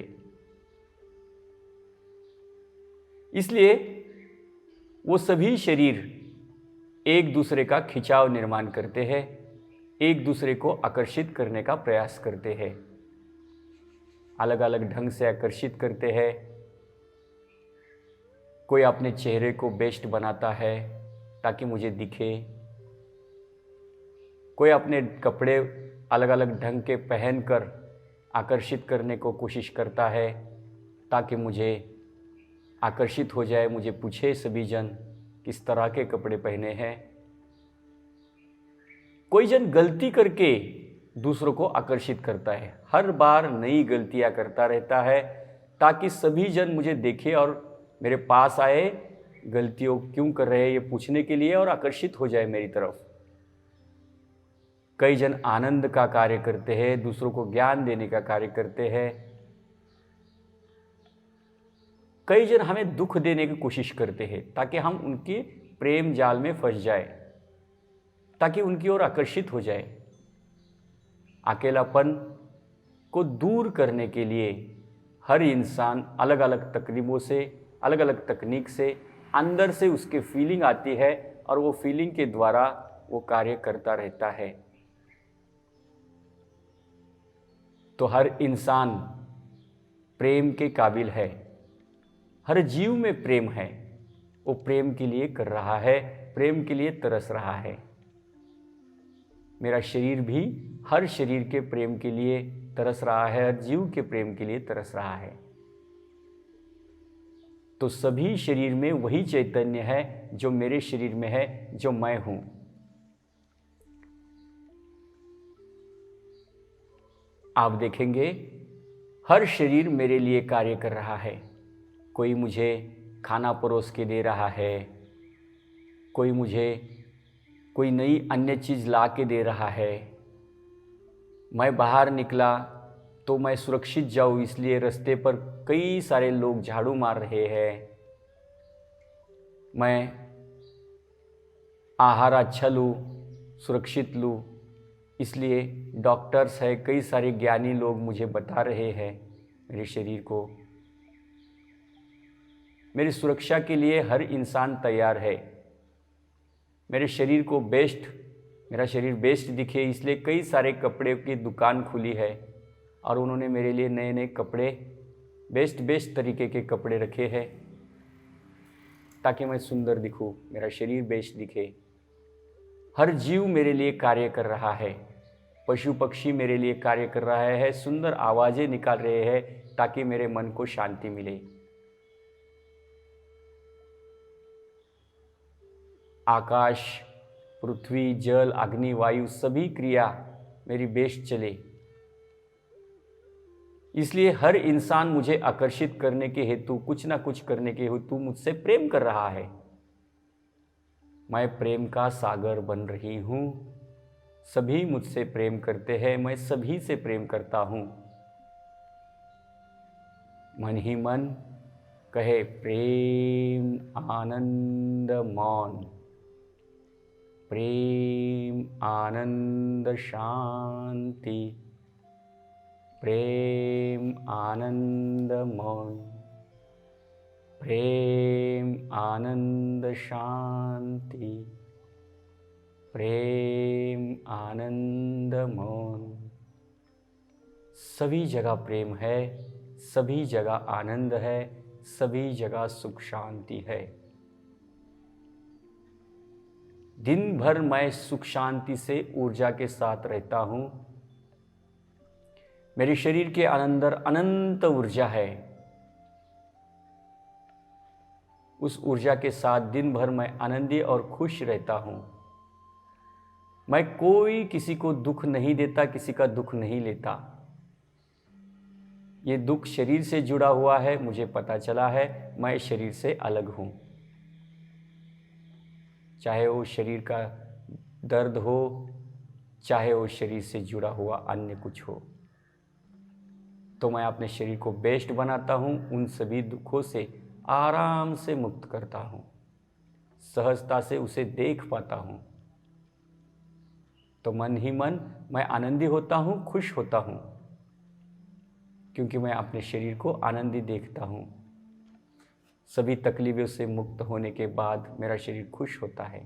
इसलिए वो सभी शरीर एक दूसरे का खिंचाव निर्माण करते हैं, एक दूसरे को आकर्षित करने का प्रयास करते हैं, अलग अलग ढंग से आकर्षित करते हैं। कोई अपने चेहरे को बेस्ट बनाता है ताकि मुझे दिखे, कोई अपने कपड़े अलग अलग ढंग के पहनकर आकर्षित करने को कोशिश करता है ताकि मुझे आकर्षित हो जाए, मुझे पूछे सभी जन किस तरह के कपड़े पहने हैं। कोई जन गलती करके दूसरों को आकर्षित करता है, हर बार नई गलतियां करता रहता है ताकि सभी जन मुझे देखे और मेरे पास आए, गलतियों क्यों कर रहे हैं ये पूछने के लिए, और आकर्षित हो जाए मेरी तरफ। कई जन आनंद का कार्य करते हैं, दूसरों को ज्ञान देने का कार्य करते हैं। कई जन हमें दुख देने की कोशिश करते हैं ताकि हम उनके प्रेम जाल में फंस जाए, ताकि उनकी ओर आकर्षित हो जाए। अकेलापन को दूर करने के लिए हर इंसान अलग अलग तकरीबों से, अलग अलग तकनीक से अंदर से उसके फीलिंग आती है और वो फीलिंग के द्वारा वो कार्य करता रहता है। तो हर इंसान प्रेम के काबिल है, हर जीव में प्रेम है, वो प्रेम के लिए कर रहा है, प्रेम के लिए तरस रहा है। मेरा शरीर भी हर शरीर के प्रेम के लिए तरस रहा है, हर जीव के प्रेम के लिए तरस रहा है। तो सभी शरीर में वही चैतन्य है जो मेरे शरीर में है, जो मैं हूं। आप देखेंगे हर शरीर मेरे लिए कार्य कर रहा है। कोई मुझे खाना परोस के दे रहा है, कोई मुझे कोई नई अन्य चीज़ ला के दे रहा है। मैं बाहर निकला तो मैं सुरक्षित जाऊँ, इसलिए रास्ते पर कई सारे लोग झाड़ू मार रहे हैं। मैं आहार अच्छा लूँ, सुरक्षित लूँ, इसलिए डॉक्टर्स है, कई सारे ज्ञानी लोग मुझे बता रहे हैं मेरे शरीर को। मेरी सुरक्षा के लिए हर इंसान तैयार है। मेरे शरीर को बेस्ट, मेरा शरीर बेस्ट दिखे, इसलिए कई सारे कपड़े की दुकान खुली है और उन्होंने मेरे लिए नए नए कपड़े, बेस्ट तरीके के कपड़े रखे हैं ताकि मैं सुंदर दिखूं, मेरा शरीर बेस्ट दिखे। हर जीव मेरे लिए कार्य कर रहा है, पशु पक्षी मेरे लिए कार्य कर रहा है, सुंदर आवाज़ें निकाल रहे हैं ताकि मेरे मन को शांति मिले। आकाश, पृथ्वी, जल, अग्नि, वायु सभी क्रिया मेरी बेस्ट चले, इसलिए हर इंसान मुझे आकर्षित करने के हेतु, कुछ ना कुछ करने के हेतु मुझसे प्रेम कर रहा है। मैं प्रेम का सागर बन रही हूँ, सभी मुझसे प्रेम करते हैं, मैं सभी से प्रेम करता हूँ। मन ही मन कहे प्रेम आनंद मौन, प्रेम आनंद शांति, प्रेम आनंद मौन, प्रेम आनंद शांति, प्रेम आनंद मौन। सभी जगह प्रेम है, सभी जगह आनंद है, सभी जगह सुख शांति है। दिन भर मैं सुख शांति से ऊर्जा के साथ रहता हूँ। मेरे शरीर के अंदर अनंत ऊर्जा है, उस ऊर्जा के साथ दिन भर मैं आनंदी और खुश रहता हूँ। मैं कोई किसी को दुख नहीं देता, किसी का दुख नहीं लेता। ये दुख शरीर से जुड़ा हुआ है, मुझे पता चला है, मैं शरीर से अलग हूँ। चाहे वो शरीर का दर्द हो, चाहे वो शरीर से जुड़ा हुआ अन्य कुछ हो, तो मैं अपने शरीर को बेस्ट बनाता हूँ, उन सभी दुखों से आराम से मुक्त करता हूँ, सहजता से उसे देख पाता हूँ। तो मन ही मन मैं आनंदी होता हूँ, खुश होता हूँ, क्योंकि मैं अपने शरीर को आनंदी देखता हूँ। सभी तकलीफों से मुक्त होने के बाद मेरा शरीर खुश होता है।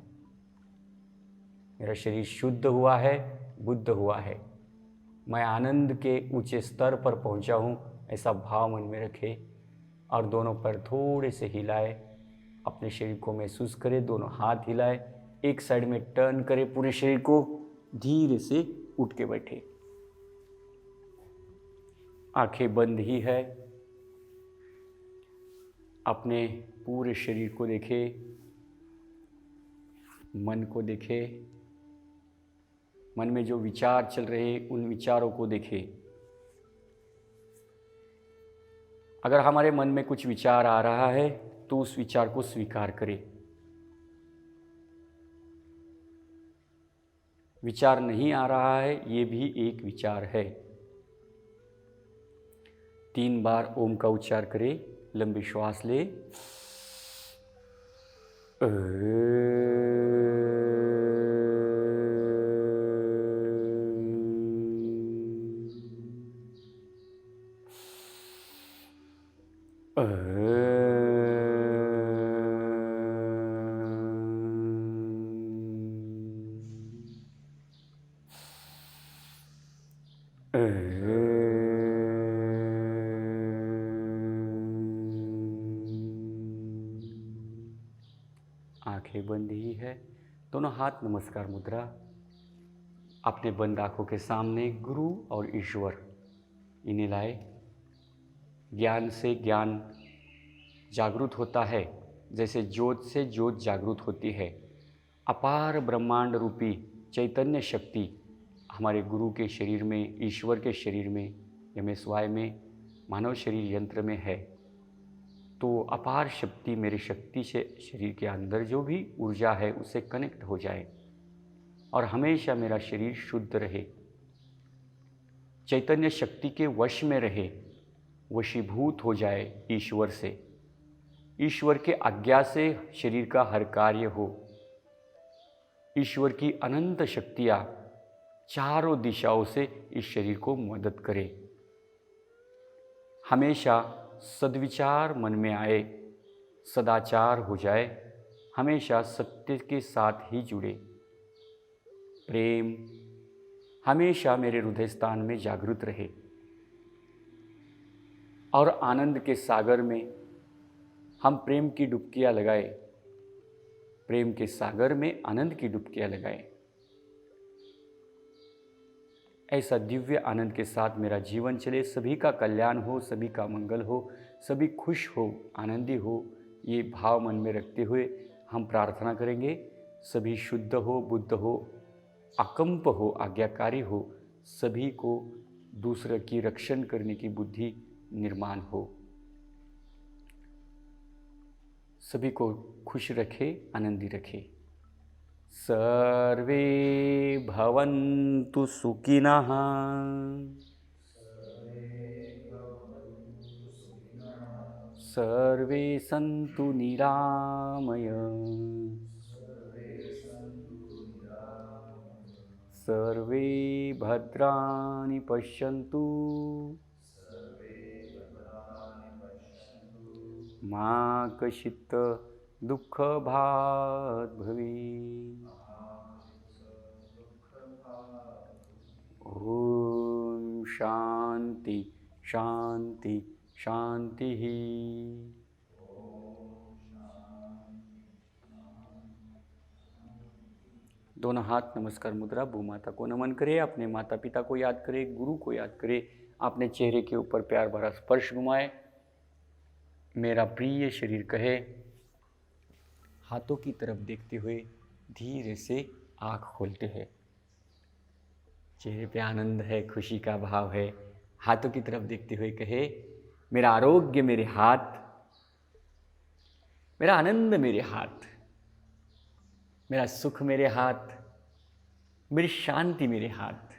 मेरा शरीर शुद्ध हुआ है, बुद्ध हुआ है। मैं आनंद के ऊंचे स्तर पर पहुंचा हूं, ऐसा भाव मन में रखे और दोनों पैर थोड़े से हिलाए, अपने शरीर को महसूस करें। दोनों हाथ हिलाए, एक साइड में टर्न करें पूरे शरीर को, धीरे से उठ के बैठे। आंखें बंद ही है। अपने पूरे शरीर को देखे, मन को देखे, मन में जो विचार चल रहे उन विचारों को देखे। अगर हमारे मन में कुछ विचार आ रहा है तो उस विचार को स्वीकार करें। विचार नहीं आ रहा है, ये भी एक विचार है। 3 बार ओम का उच्चार करें। लंबी श्वास ले। आंखें बंद ही है। दोनों हाथ नमस्कार मुद्रा। अपने बंद आंखों के सामने गुरु और ईश्वर इन्हें लाए। ज्ञान से ज्ञान जागृत होता है, जैसे ज्योत से ज्योत जागृत होती है। अपार ब्रह्मांड रूपी चैतन्य शक्ति हमारे गुरु के शरीर में, ईश्वर के शरीर में, यमेश्वाय में, मानव शरीर यंत्र में है। तो अपार शक्ति मेरी शक्ति से शरीर के अंदर जो भी ऊर्जा है उससे कनेक्ट हो जाए और हमेशा मेरा शरीर शुद्ध रहे, चैतन्य शक्ति के वश में रहे, वशीभूत हो जाए ईश्वर से। ईश्वर के आज्ञा से शरीर का हर कार्य हो। ईश्वर की अनंत शक्तियाँ चारों दिशाओं से इस शरीर को मदद करे। हमेशा सद्विचार मन में आए, सदाचार हो जाए, हमेशा सत्य के साथ ही जुड़े। प्रेम हमेशा मेरे हृदय स्थान में जागृत रहे और आनंद के सागर में हम प्रेम की डुबकियां लगाए। प्रेम के सागर में आनंद की डुबकियां लगाए। ऐसा दिव्य आनंद के साथ मेरा जीवन चले। सभी का कल्याण हो, सभी का मंगल हो, सभी खुश हो, आनंदी हो, ये भाव मन में रखते हुए हम प्रार्थना करेंगे। सभी शुद्ध हो, बुद्ध हो, अकंप हो, आज्ञाकारी हो, सभी को दूसरे की रक्षण करने की बुद्धि निर्माण हो, सभी को खुश रखे, आनंदी रखे। सर्वे भवन्तु सुखिनः, सर्वे सन्तु निरामय, सर्वे भद्राणि पश्यन्तु, मा कश्चित् दुःखभाग् भवेत्। ओम शांति शांति शांति ही। दोनों हाथ नमस्कार मुद्रा। भूमाता को नमन करें, अपने माता पिता को याद करें, गुरु को याद करें, अपने चेहरे के ऊपर प्यार भरा स्पर्श घुमाए। मेरा प्रिय शरीर कहे। हाथों की तरफ देखते हुए धीरे से आँख खोलते हैं। चेहरे पे आनंद है, खुशी का भाव है। हाथों की तरफ देखते हुए कहे, मेरा आरोग्य मेरे हाथ, मेरा आनंद मेरे हाथ, मेरा सुख मेरे हाथ, मेरी शांति मेरे हाथ,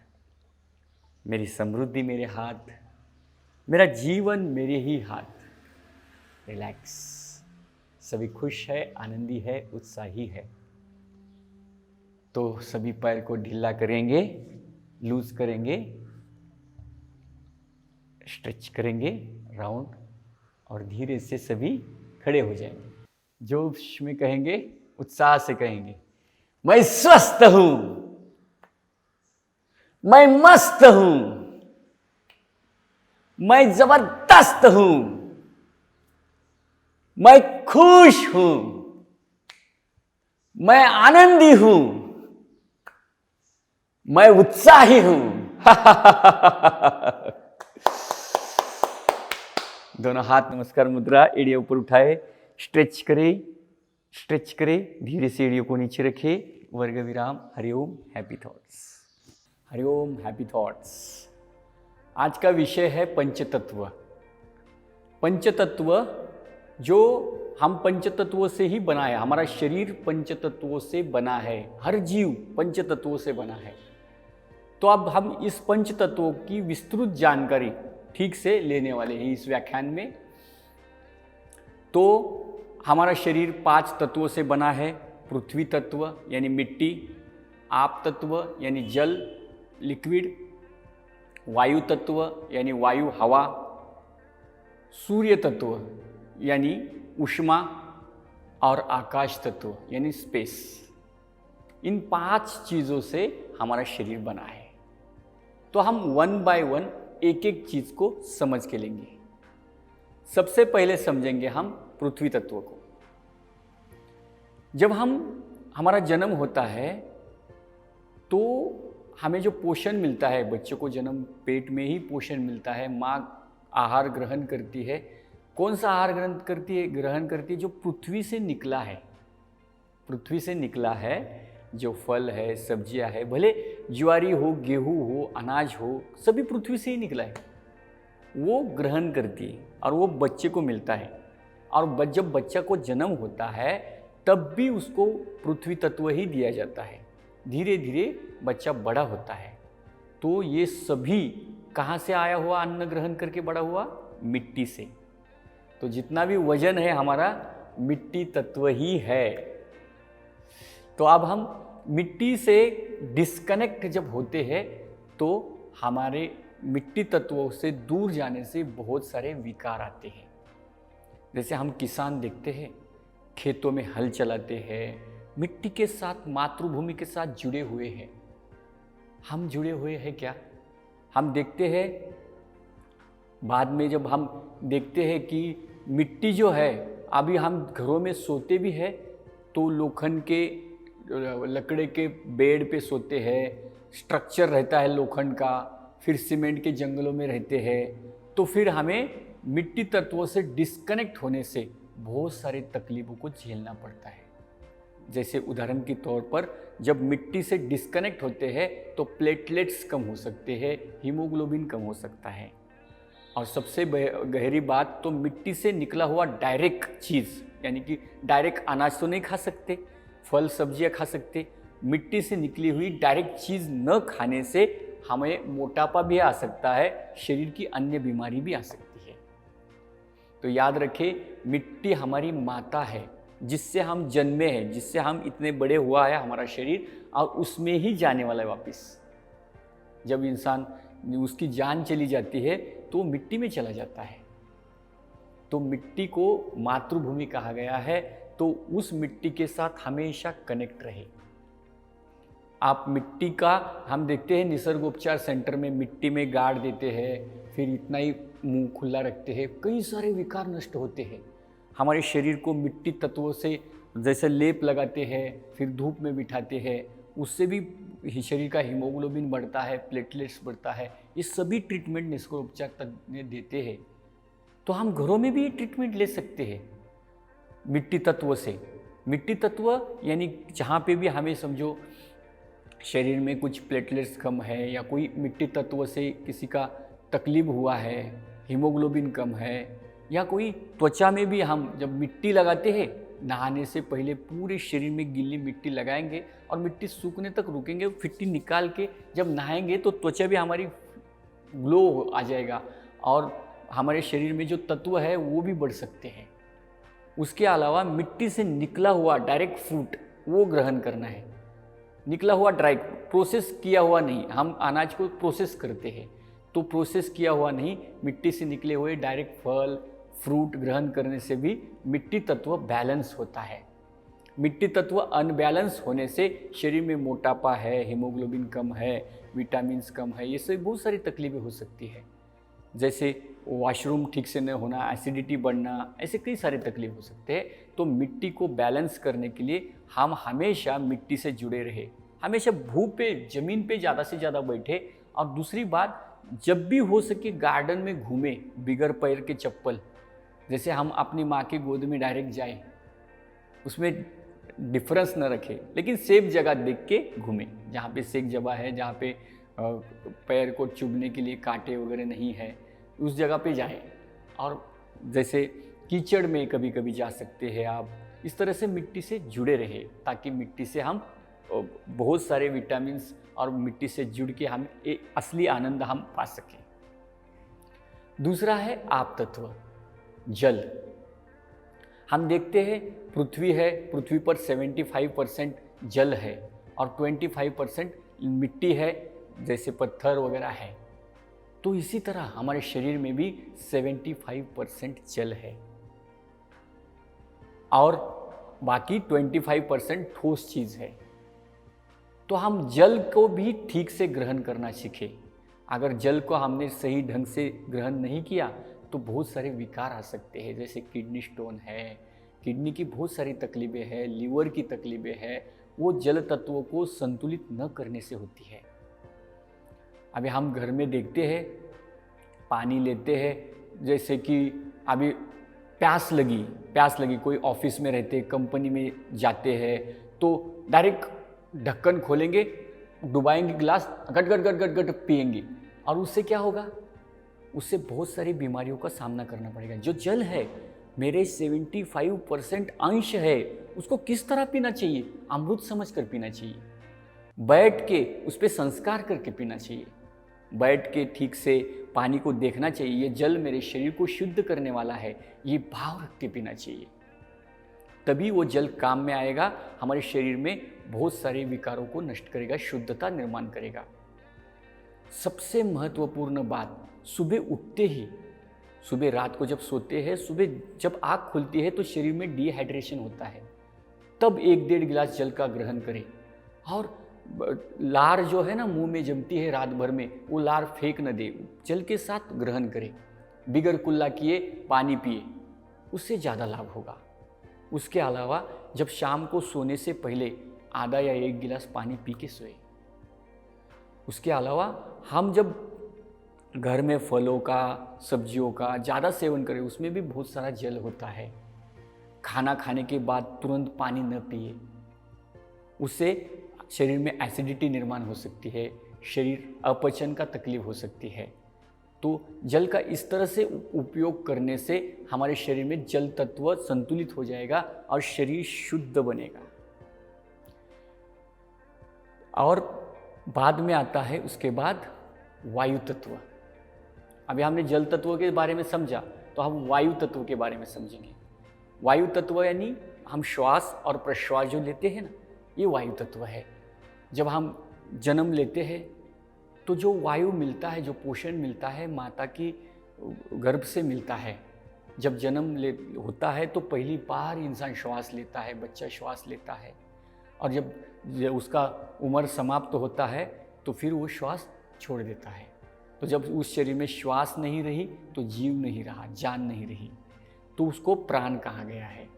मेरी समृद्धि मेरे हाथ, मेरा जीवन मेरे ही हाथ। रिलैक्स। सभी खुश है, आनंदी है, उत्साही है। तो सभी पैर को ढीला करेंगे, लूज करेंगे, स्ट्रेच करेंगे राउंड, और धीरे से सभी खड़े हो जाएंगे, जोश में कहेंगे, उत्साह से कहेंगे, मैं स्वस्थ हूं, मैं मस्त हूं, मैं जबरदस्त हूं, मैं खुश हूं, मैं आनंदी हूं, मैं उत्साही हूं। दोनों हाथ नमस्कार मुद्रा, एड़िया ऊपर उठाए, स्ट्रेच करें, धीरे से एड़ियों को नीचे रखें, वर्ग विराम। Hariom, happy thoughts. Hariom, happy thoughts. आज का विषय है पंचतत्व। पंचतत्व, जो हम पंचतत्वों से ही बना है, हमारा शरीर पंचतत्वों से बना है, हर जीव पंचतत्वों से बना है। तो अब हम इस पंचतत्वों की विस्तृत जानकारी ठीक से लेने वाले हैं इस व्याख्यान में। तो हमारा शरीर 5 तत्वों से बना है। पृथ्वी तत्व यानी मिट्टी, आप तत्व यानी जल लिक्विड, वायु तत्व यानी वायु हवा, सूर्य तत्व यानी उष्मा, और आकाश तत्व यानी स्पेस। इन 5 चीज़ों से हमारा शरीर बना है। तो हम 1 बाय 1 एक एक चीज को समझ के लेंगे। सबसे पहले समझेंगे हम पृथ्वी तत्व को। जब हमारा जन्म होता है तो हमें जो पोषण मिलता है, बच्चों को जन्म पेट में ही पोषण मिलता है, माँ आहार ग्रहण करती है। कौन सा आहार ग्रहण करती है? जो पृथ्वी से निकला है। पृथ्वी से निकला है जो फल है, सब्जियां है, भले ज्वारी हो, गेहूं हो, अनाज हो, सभी पृथ्वी से ही निकला है, वो ग्रहण करती है और वो बच्चे को मिलता है। और जब बच्चा को जन्म होता है तब भी उसको पृथ्वी तत्व ही दिया जाता है। धीरे धीरे बच्चा बड़ा होता है। तो ये सभी कहाँ से आया हुआ अन्न ग्रहण करके बड़ा हुआ? मिट्टी से। तो जितना भी वजन है हमारा मिट्टी तत्व ही है। तो अब हम मिट्टी से डिस्कनेक्ट जब होते हैं तो हमारे मिट्टी तत्वों से दूर जाने से बहुत सारे विकार आते हैं। जैसे हम किसान देखते हैं, खेतों में हल चलाते हैं, मिट्टी के साथ, मातृभूमि के साथ जुड़े हुए हैं। हम जुड़े हुए हैं क्या? हम देखते हैं बाद में, जब हम देखते हैं कि मिट्टी जो है, अभी हम घरों में सोते भी हैं तो लोखंड के, लकड़े के बेड पे सोते हैं, स्ट्रक्चर रहता है लोखंड का, फिर सीमेंट के जंगलों में रहते हैं। तो फिर हमें मिट्टी तत्वों से डिस्कनेक्ट होने से बहुत सारे तकलीफों को झेलना पड़ता है। जैसे उदाहरण के तौर पर, जब मिट्टी से डिस्कनेक्ट होते हैं तो प्लेटलेट्स कम हो सकते हैं, हीमोग्लोबिन कम हो सकता है। और सबसे गहरी बात, तो मिट्टी से निकला हुआ डायरेक्ट चीज़, यानी कि डायरेक्ट अनाज तो नहीं खा सकते, फल सब्जियां खा सकते, मिट्टी से निकली हुई डायरेक्ट चीज़ न खाने से हमें मोटापा भी आ सकता है, शरीर की अन्य बीमारी भी आ सकती है। तो याद रखें, मिट्टी हमारी माता है, जिससे हम जन्मे हैं, जिससे हम इतने बड़े हुआ है हमारा शरीर, और उसमें ही जाने वाला है वापस। जब इंसान, उसकी जान चली जाती है तो मिट्टी में चला जाता है। तो मिट्टी को मातृभूमि कहा गया है। तो उस मिट्टी के साथ हमेशा कनेक्ट रहे। आप मिट्टी का, हम देखते हैं निसर्गोपचार सेंटर में मिट्टी में गाड़ देते हैं, फिर इतना ही मुंह खुला रखते हैं, कई सारे विकार नष्ट होते हैं। हमारे शरीर को मिट्टी तत्वों से जैसे लेप लगाते हैं, फिर धूप में बिठाते हैं, उससे भी शरीर का हीमोग्लोबिन बढ़ता है, प्लेटलेट्स बढ़ता है। ये सभी ट्रीटमेंट निसर्गोपचार तज्ञ देते हैं। तो हम घरों में भी ये ट्रीटमेंट ले सकते हैं मिट्टी तत्व से। मिट्टी तत्व यानी जहाँ पे भी हमें समझो शरीर में कुछ प्लेटलेट्स कम है, या कोई मिट्टी तत्व से किसी का तकलीफ हुआ है, हीमोग्लोबिन कम है, या कोई त्वचा में भी हम जब मिट्टी लगाते हैं, नहाने से पहले पूरे शरीर में गिल्ली मिट्टी लगाएंगे और मिट्टी सूखने तक रुकेंगे, फिट्टी निकाल के जब नहाएंगे तो त्वचा भी हमारी ग्लो आ जाएगा और हमारे शरीर में जो तत्व है वो भी बढ़ सकते हैं। उसके अलावा मिट्टी से निकला हुआ डायरेक्ट फूड वो ग्रहण करना है। निकला हुआ ड्राई, प्रोसेस किया हुआ नहीं। हम अनाज को प्रोसेस करते हैं, तो प्रोसेस किया हुआ नहीं, मिट्टी से निकले हुए डायरेक्ट फल, फ्रूट ग्रहण करने से भी मिट्टी तत्व बैलेंस होता है। मिट्टी तत्व अनबैलेंस होने से शरीर में मोटापा है, हीमोग्लोबिन कम है, विटामिन्स कम है, ये सब बहुत सारी तकलीफें हो सकती है। जैसे वॉशरूम ठीक से न होना, एसिडिटी बढ़ना, ऐसे कई सारे तकलीफ हो सकते हैं। तो मिट्टी को बैलेंस करने के लिए हम हमेशा मिट्टी से जुड़े रहे, हमेशा भू पे, ज़मीन पे ज़्यादा से ज़्यादा बैठे। और दूसरी बात, जब भी हो सके गार्डन में घूमे बिगर पैर के चप्पल। जैसे हम अपनी माँ की गोद में डायरेक्ट जाएं, उसमें डिफरेंस न रखें, लेकिन सेफ जगह देख के घूमें, जहाँ पे सेफ जगह है, जहाँ पे पैर को चुभने के लिए कांटे वगैरह नहीं है, उस जगह पे जाएं। और जैसे कीचड़ में कभी कभी जा सकते हैं आप। इस तरह से मिट्टी से जुड़े रहे, ताकि मिट्टी से हम बहुत सारे विटामिन्स और मिट्टी से जुड़ के हम एक असली आनंद हम पा सकें। दूसरा है आप तत्व, जल। हम देखते हैं पृथ्वी है, पृथ्वी पर 75% जल है और 25% मिट्टी है, जैसे पत्थर वगैरह है। तो इसी तरह हमारे शरीर में भी 75% जल है और बाकी 25% ठोस चीज़ है। तो हम जल को भी ठीक से ग्रहण करना सीखें। अगर जल को हमने सही ढंग से ग्रहण नहीं किया तो बहुत सारे विकार आ सकते हैं, जैसे किडनी स्टोन है, किडनी की बहुत सारी तकलीफें हैं, लीवर की तकलीफें हैं। वो जल तत्वों को संतुलित न करने से होती है। अभी हम घर में देखते हैं, पानी लेते हैं, जैसे कि अभी प्यास लगी, कोई ऑफिस में रहते, कंपनी में जाते हैं, तो डायरेक्ट ढक्कन खोलेंगे, डुबाएंगे गिलास, गट गट गट गट गट पिएंगे। और उससे क्या होगा? उससे बहुत सारी बीमारियों का सामना करना पड़ेगा। जो जल है, मेरे 75% अंश है, उसको किस तरह पीना चाहिए? अमृत समझ कर पीना चाहिए। बैठ के उस पर संस्कार करके पीना चाहिए। बैठ के ठीक से पानी को देखना चाहिए, ये जल मेरे शरीर को शुद्ध करने वाला है, ये भाव रख के पीना चाहिए। तभी वो जल काम में आएगा, हमारे शरीर में बहुत सारे विकारों को नष्ट करेगा, शुद्धता निर्माण करेगा। सबसे महत्वपूर्ण बात, सुबह उठते ही, सुबह रात को जब सोते हैं, सुबह जब आँख खुलती है तो शरीर में डिहाइड्रेशन होता है, तब 1-1.5 गिलास जल का ग्रहण करें। और लार जो है ना मुंह में जमती है रात भर में, वो लार फेंक न दे, जल के साथ ग्रहण करें, बिगर कुल्ला किए पानी पिए, उससे ज़्यादा लाभ होगा। उसके अलावा जब शाम को सोने से पहले आधा या 1 गिलास पानी पी के सोए। उसके अलावा हम जब घर में फलों का, सब्जियों का ज़्यादा सेवन करें, उसमें भी बहुत सारा जल होता है। खाना खाने के बाद तुरंत पानी न पिए, उससे शरीर में एसिडिटी निर्माण हो सकती है, शरीर अपचन का तकलीफ हो सकती है। तो जल का इस तरह से उपयोग करने से हमारे शरीर में जल तत्व संतुलित हो जाएगा और शरीर शुद्ध बनेगा। और बाद में आता है उसके बाद वायु तत्व। अभी हमने जल तत्व के बारे में समझा, तो हम वायु तत्व के बारे में समझेंगे। वायु तत्व यानी हम श्वास और प्रश्वास जो लेते हैं ना, ये वायु तत्व है। जब हम जन्म लेते हैं तो जो वायु मिलता है, जो पोषण मिलता है, माता की गर्भ से मिलता है। जब जन्म होता है तो पहली बार इंसान श्वास लेता है, बच्चा श्वास लेता है। और जब उसका उम्र समाप्त होता है तो फिर वो श्वास छोड़ देता है। तो जब उस शरीर में श्वास नहीं रही तो जीव नहीं रहा, जान नहीं रही, तो उसको प्राण कहा गया है,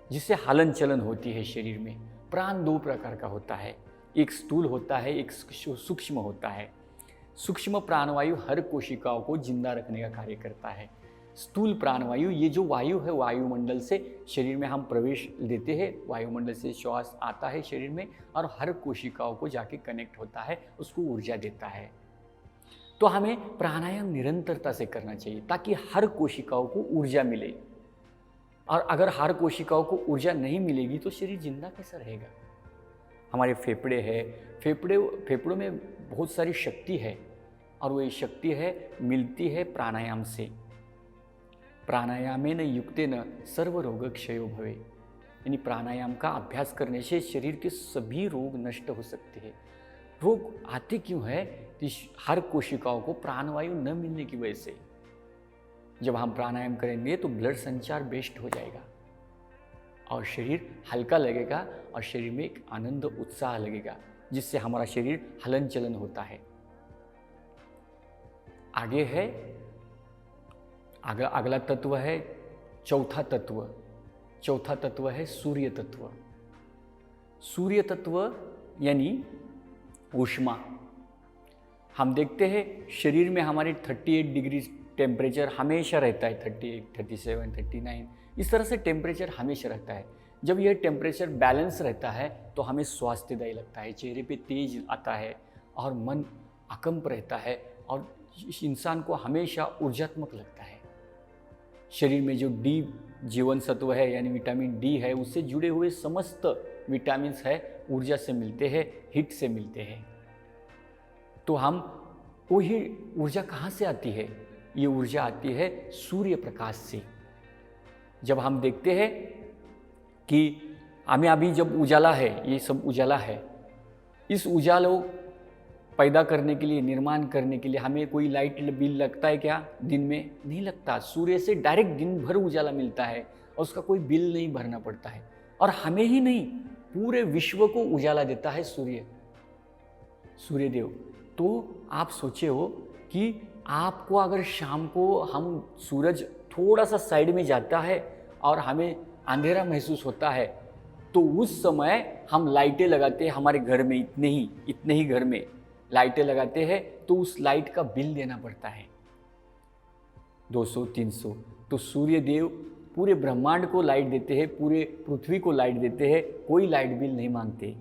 जिससे हलन चलन होती है शरीर में। प्राण 2 प्रकार का होता है, एक स्थूल होता है, एक सूक्ष्म होता है। सूक्ष्म प्राणवायु हर कोशिकाओं को जिंदा रखने का कार्य करता है। स्थूल प्राणवायु, ये जो वायु है, वायुमंडल से शरीर में हम प्रवेश देते हैं, वायुमंडल से श्वास आता है शरीर में और हर कोशिकाओं को जाके कनेक्ट होता है, उसको ऊर्जा देता है। तो हमें प्राणायाम निरंतरता से करना चाहिए ताकि हर कोशिकाओं को ऊर्जा मिले। और अगर हर कोशिकाओं को ऊर्जा नहीं मिलेगी तो शरीर जिंदा कैसा रहेगा? हमारे फेफड़े है, फेफड़ों में बहुत सारी शक्ति है और वो शक्ति है मिलती है प्राणायाम से। प्राणायामेन युक्तेन सर्व रोग क्षयो भवे, यानी प्राणायाम का अभ्यास करने से शरीर के सभी रोग नष्ट हो सकते हैं। रोग आते क्यों है? कि हर कोशिकाओं को प्राणवायु न मिलने की वजह से। जब हम प्राणायाम करेंगे तो ब्लड संचार बेस्ट हो जाएगा और शरीर हल्का लगेगा और शरीर में एक आनंद उत्साह लगेगा, जिससे हमारा शरीर हलन चलन होता है। आगे है अगला तत्व है चौथा तत्व। चौथा तत्व है सूर्य तत्व। सूर्य तत्व यानी ऊष्मा। हम देखते हैं शरीर में हमारे 38 डिग्री टेम्परेचर हमेशा रहता है, 38, 37, 39 इस तरह से टेम्परेचर हमेशा रहता है। जब यह टेम्परेचर बैलेंस रहता है तो हमें स्वास्थ्यदायी लगता है, चेहरे पे तेज आता है और मन अकंप रहता है और इंसान को हमेशा ऊर्जात्मक लगता है। शरीर में जो डी जीवन सत्व है यानी विटामिन डी है, उससे जुड़े हुए समस्त विटामिन्स है ऊर्जा से मिलते हैं, हिट से मिलते हैं। तो हम वही ऊर्जा कहाँ से आती है? ये ऊर्जा आती है सूर्य प्रकाश से। जब हम देखते हैं कि हमें अभी जब उजाला है, ये सब उजाला है, इस उजालों पैदा करने के लिए, निर्माण करने के लिए हमें कोई लाइट बिल लगता है क्या? दिन में नहीं लगता। सूर्य से डायरेक्ट दिन भर उजाला मिलता है और उसका कोई बिल नहीं भरना पड़ता है। और हमें ही नहीं, पूरे विश्व को उजाला देता है सूर्यदेव। तो आप सोचे हो कि आपको अगर शाम को हम सूरज थोड़ा सा साइड में जाता है और हमें अंधेरा महसूस होता है, तो उस समय हम लाइटें लगाते हैं हमारे घर में, इतने ही घर में लाइटें लगाते हैं, तो उस लाइट का बिल देना पड़ता है 200, 300। तो सूर्य देव पूरे ब्रह्मांड को लाइट देते हैं, पूरे पृथ्वी को लाइट देते हैं, कोई लाइट बिल नहीं मांगते।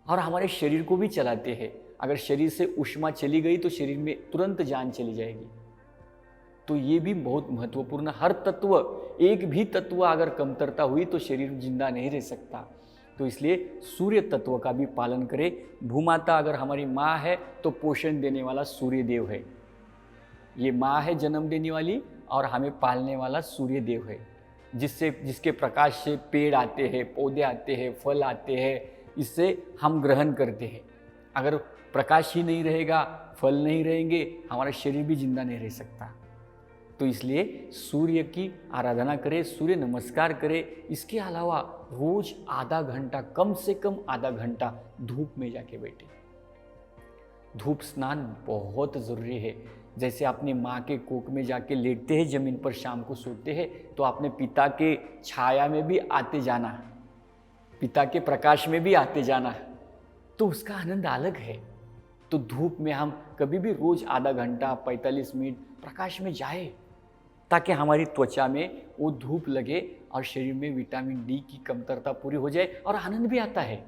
और हमारे शरीर को भी चलाते हैं। अगर शरीर से ऊष्मा चली गई तो शरीर में तुरंत जान चली जाएगी। तो ये भी बहुत महत्वपूर्ण। हर तत्व, एक भी तत्व अगर कमतरता हुई तो शरीर जिंदा नहीं रह सकता। तो इसलिए सूर्य तत्व का भी पालन करें। भूमाता अगर हमारी माँ है तो पोषण देने वाला सूर्य देव है। ये माँ है जन्म देने वाली और हमें पालने वाला सूर्य देव है, जिसके प्रकाश से पेड़ आते हैं, पौधे आते हैं, फल आते हैं, इससे हम ग्रहण करते हैं। अगर प्रकाश ही नहीं रहेगा, फल नहीं रहेंगे, हमारा शरीर भी जिंदा नहीं रह सकता। तो इसलिए सूर्य की आराधना करें, सूर्य नमस्कार करें। इसके अलावा रोज आधा घंटा, कम से कम आधा घंटा धूप में जाके बैठे। धूप स्नान बहुत ज़रूरी है। जैसे अपनी माँ के कोख में जाके लेटते हैं, ज़मीन पर शाम को सोते हैं, तो अपने पिता के छाया में भी आते जाना, पिता के प्रकाश में भी आते जाना, तो उसका आनंद अलग है। तो धूप में हम कभी भी रोज आधा घंटा, 45 मिनट प्रकाश में जाए, ताकि हमारी त्वचा में वो धूप लगे और शरीर में विटामिन डी की कमतरता पूरी हो जाए और आनंद भी आता है,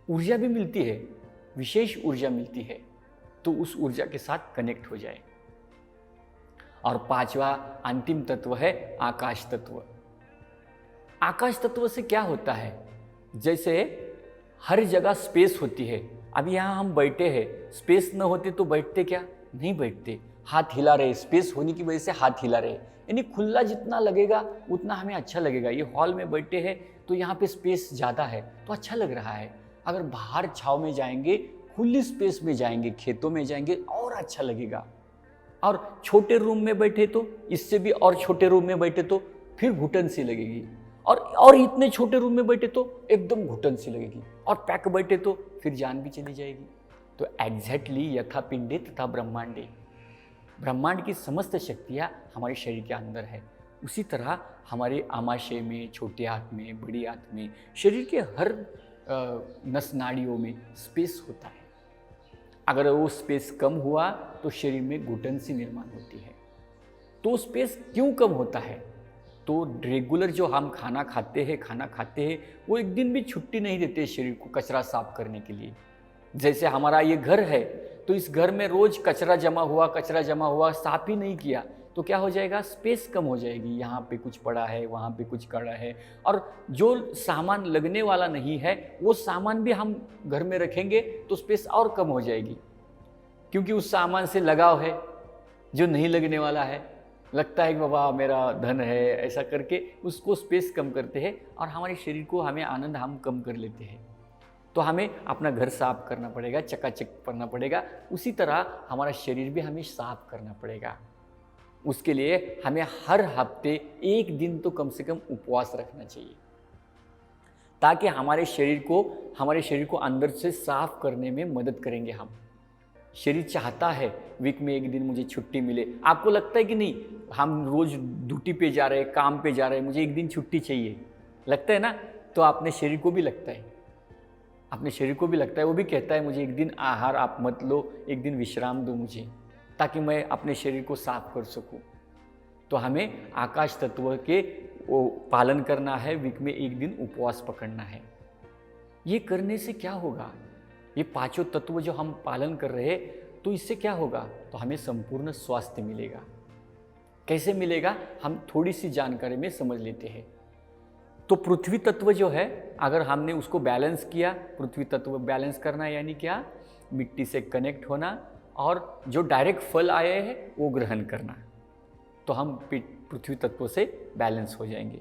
ऊर्जा भी मिलती है, विशेष ऊर्जा मिलती है। तो उस ऊर्जा के साथ कनेक्ट हो जाए। और पांचवा अंतिम तत्व है आकाश तत्व। आकाश तत्व से क्या होता है? जैसे हर जगह स्पेस होती है। अब यहाँ हम बैठे हैं, स्पेस न होते तो बैठते क्या? नहीं बैठते, हाथ हिला रहे, स्पेस होने की वजह से हाथ हिला रहे, यानी खुला जितना लगेगा उतना हमें अच्छा लगेगा। ये हॉल में बैठे हैं तो यहाँ पे स्पेस ज़्यादा है तो अच्छा लग रहा है। अगर बाहर छाँव में जाएंगे, खुली स्पेस में जाएंगे, खेतों में जाएंगे, और अच्छा लगेगा। और छोटे रूम में बैठे तो, इससे भी और छोटे रूम में बैठे तो फिर घुटन सी लगेगी, और इतने छोटे रूम में बैठे तो एकदम घुटन सी लगेगी, और पैक बैठे तो फिर जान भी चली जाएगी। तो एग्जैक्टली यथा पिंडे तथा ब्रह्मांडे, ब्रह्मांड की समस्त शक्तियाँ हमारे शरीर के अंदर है। उसी तरह हमारे आमाशय में, छोटे हाथ में, बड़ी हाथ में, शरीर के हर नस नाड़ियों में स्पेस होता है। अगर वो स्पेस कम हुआ तो शरीर में घुटन सी निर्माण होती है। तो स्पेस क्यों कम होता है? तो रेगुलर जो हम खाना खाते हैं वो एक दिन भी छुट्टी नहीं देते शरीर को कचरा साफ करने के लिए। जैसे हमारा ये घर है तो इस घर में रोज कचरा जमा हुआ, साफ ही नहीं किया तो क्या हो जाएगा? स्पेस कम हो जाएगी। यहाँ पे कुछ पड़ा है, वहाँ पे कुछ पड़ा है, और जो सामान लगने वाला नहीं है वो सामान भी हम घर में रखेंगे तो स्पेस और कम हो जाएगी, क्योंकि उस सामान से लगाव है। जो नहीं लगने वाला है, लगता है कि बाबा मेरा धन है, ऐसा करके उसको स्पेस कम करते हैं और हमारे शरीर को, हमें आनंद हम कम कर लेते हैं। तो हमें अपना घर साफ करना पड़ेगा, चकाचक करना पड़ेगा। उसी तरह हमारा शरीर भी हमें साफ करना पड़ेगा। उसके लिए हमें हर हफ्ते एक दिन तो कम से कम उपवास रखना चाहिए, ताकि हमारे शरीर को अंदर से साफ करने में मदद करेंगे हम। शरीर चाहता है वीक में एक दिन मुझे छुट्टी मिले। आपको लगता है कि नहीं, हम रोज ड्यूटी पे जा रहे हैं, काम पे जा रहे हैं, मुझे एक दिन छुट्टी चाहिए, लगता है ना? तो अपने शरीर को भी लगता है, अपने शरीर को भी लगता है, वो भी कहता है मुझे एक दिन आहार आप मत लो, एक दिन विश्राम दो मुझे, ताकि मैं अपने शरीर को साफ कर सकूं। तो हमें आकाश तत्व के वो पालन करना है, वीक में एक दिन उपवास पकड़ना है। ये करने से क्या होगा? ये पांचों तत्व जो हम पालन कर रहे हैं, तो इससे क्या होगा? तो हमें संपूर्ण स्वास्थ्य मिलेगा। कैसे मिलेगा, हम थोड़ी सी जानकारी में समझ लेते हैं। तो पृथ्वी तत्व जो है, अगर हमने उसको बैलेंस किया, पृथ्वी तत्व बैलेंस करना यानी क्या? मिट्टी से कनेक्ट होना और जो डायरेक्ट फल आए हैं वो ग्रहण करना, तो हम पृथ्वी तत्व से बैलेंस हो जाएंगे।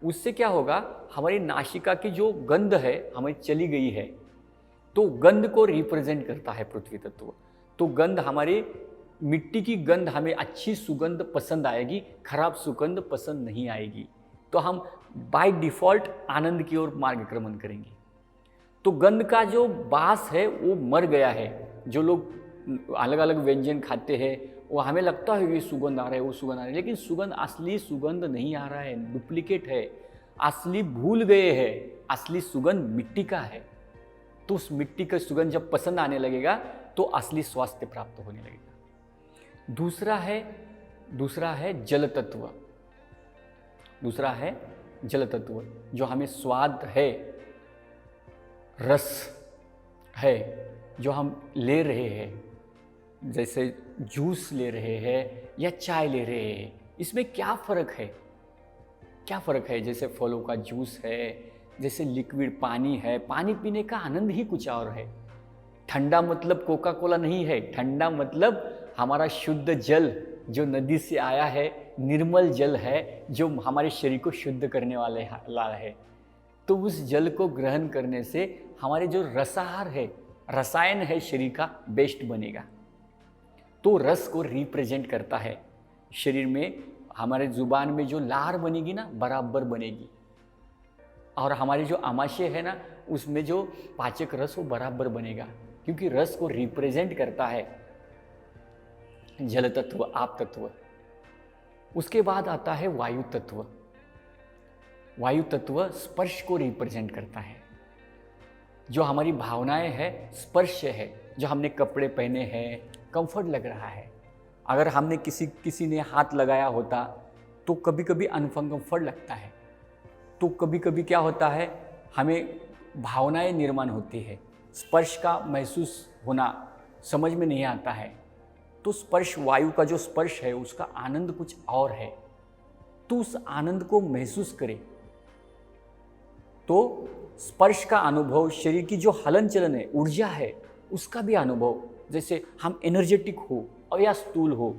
उससे क्या होगा? हमारी नासिका की जो गंध है हमें चली गई है, तो गंध को रिप्रेजेंट करता है पृथ्वी तत्व। तो गंध, हमारी मिट्टी की गंध, हमें अच्छी सुगंध पसंद आएगी, खराब सुगंध पसंद नहीं आएगी, तो हम बाय डिफ़ॉल्ट आनंद की ओर मार्गक्रमण करेंगे। तो गंध का जो बास है वो मर गया है। जो लोग अलग अलग व्यंजन खाते हैं, वो हमें लगता है ये सुगंध आ रहा है, वो सुगंध आ रहा है, लेकिन सुगंध, असली सुगंध नहीं आ रहा है, डुप्लीकेट है, असली भूल गए हैं। असली सुगंध मिट्टी का है। तो उस मिट्टी का सुगंध जब पसंद आने लगेगा तो असली स्वास्थ्य प्राप्त होने लगेगा। दूसरा है जल तत्व। दूसरा है जल तत्व, जो हमें स्वाद है, रस है, जो हम ले रहे हैं, जैसे जूस ले रहे हैं या चाय ले रहे हैं, इसमें क्या फ़र्क है? क्या फ़र्क है? जैसे फलों का जूस है, जैसे लिक्विड पानी है, पानी पीने का आनंद ही कुछ और है। ठंडा मतलब कोका कोला नहीं है, ठंडा मतलब हमारा शुद्ध जल जो नदी से आया है, निर्मल जल है, जो हमारे शरीर को शुद्ध करने वाला है। तो उस जल को ग्रहण करने से हमारे जो रसाहार है, रसायन है शरीर का, बेस्ट बनेगा। तो रस को रिप्रेजेंट करता है शरीर में। हमारे जुबान में जो लार बनेगी ना, बराबर बनेगी, और हमारी जो आमाशय है ना, उसमें जो पाचक रस वो बराबर बनेगा, क्योंकि रस को रिप्रेजेंट करता है जल तत्व, आप तत्व। उसके बाद आता है वायु तत्व। वायु तत्व स्पर्श को रिप्रेजेंट करता है। जो हमारी भावनाएं है, स्पर्श है, जो हमने कपड़े पहने हैं, कंफर्ट लग रहा है। अगर हमने किसी ने हाथ लगाया होता तो कभी कभी अनकंफर्ट लगता है। तो कभी कभी क्या होता है, हमें भावनाएं निर्माण होती है, स्पर्श का महसूस होना समझ में नहीं आता है। तो स्पर्श, वायु का जो स्पर्श है उसका आनंद कुछ और है। तो उस आनंद को महसूस करें। तो स्पर्श का अनुभव, शरीर की जो हलन चलन है, ऊर्जा है, उसका भी अनुभव। जैसे हम एनर्जेटिक हो और या स्थूल हो,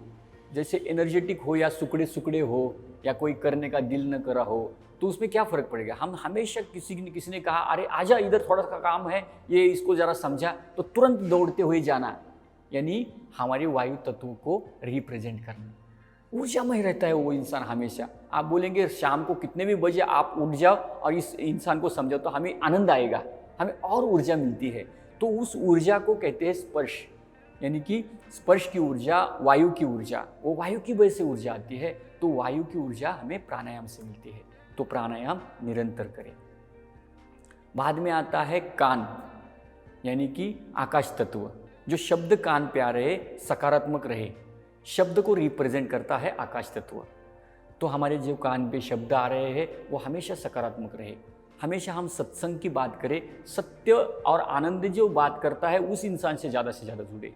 जैसे एनर्जेटिक हो या सुकड़े हो, या कोई करने का दिल न करा हो, तो उसमें क्या फ़र्क पड़ेगा? हम हमेशा किसी ने कहा अरे आजा इधर, थोड़ा सा काम है, ये इसको ज़रा समझा, तो तुरंत दौड़ते हुए जाना, यानी हमारे वायु तत्व को रिप्रेजेंट करना। ऊर्जामय रहता है वो इंसान हमेशा। आप बोलेंगे शाम को कितने भी बजे आप उठ जाओ और इस इंसान को समझाओ, तो हमें आनंद आएगा, हमें और ऊर्जा मिलती है। तो उस ऊर्जा को कहते हैं स्पर्श, यानी कि स्पर्श की ऊर्जा, वायु की ऊर्जा, वो वायु की वजह से ऊर्जा आती है। तो वायु की ऊर्जा हमें प्राणायाम से मिलती है। तो प्राणायाम निरंतर करें। बाद में आता है कान, यानी कि आकाश तत्व। जो शब्द कान पे आ रहे, सकारात्मक रहे, शब्द को रिप्रेजेंट करता है आकाश तत्व। तो हमारे जो कान पे शब्द आ रहे हैं वो हमेशा सकारात्मक रहे। हमेशा हम सत्संग की बात करें, सत्य और आनंद जो बात करता है उस इंसान से ज़्यादा जुड़े।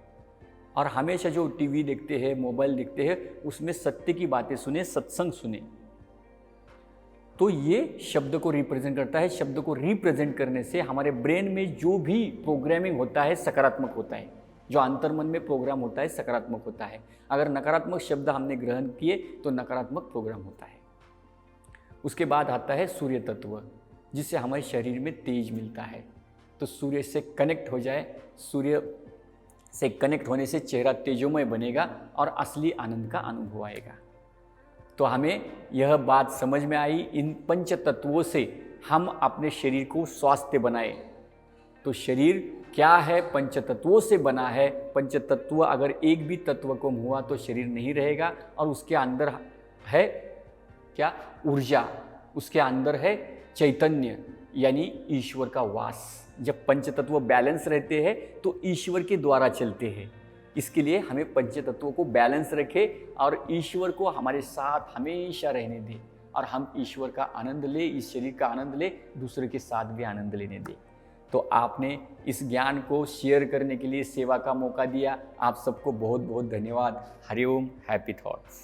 और हमेशा जो टीवी देखते हैं, मोबाइल देखते हैं, उसमें सत्य की बातें सुने, सत्संग सुने। तो ये शब्द को रिप्रेजेंट करता है। शब्द को रिप्रेजेंट करने से हमारे ब्रेन में जो भी प्रोग्रामिंग होता है सकारात्मक होता है। जो अंतर्मन में प्रोग्राम होता है सकारात्मक होता है। अगर नकारात्मक शब्द हमने ग्रहण किए तो नकारात्मक प्रोग्राम होता है। उसके बाद आता है सूर्य तत्व, जिससे हमारे शरीर में तेज मिलता है। तो सूर्य से कनेक्ट हो जाए, सूर्य से कनेक्ट होने से चेहरा तेजोमय बनेगा और असली आनंद का अनुभव आएगा। तो हमें यह बात समझ में आई, इन पंच तत्वों से हम अपने शरीर को स्वास्थ्य बनाए। तो शरीर क्या है? पंच तत्वों से बना है। पंच तत्व अगर एक भी तत्व कम हुआ तो शरीर नहीं रहेगा, और उसके अंदर है क्या? ऊर्जा, उसके अंदर है चैतन्य, यानी ईश्वर का वास। जब पंच तत्व बैलेंस रहते हैं तो ईश्वर के द्वारा चलते हैं। इसके लिए हमें पंच तत्वों को बैलेंस रखें और ईश्वर को हमारे साथ हमेशा रहने दें, और हम ईश्वर का आनंद ले, इस शरीर का आनंद ले, दूसरे के साथ भी आनंद लेने दें। तो आपने इस ज्ञान को शेयर करने के लिए, सेवा का मौका दिया, आप सबको बहुत बहुत धन्यवाद। Hariom, happy thoughts.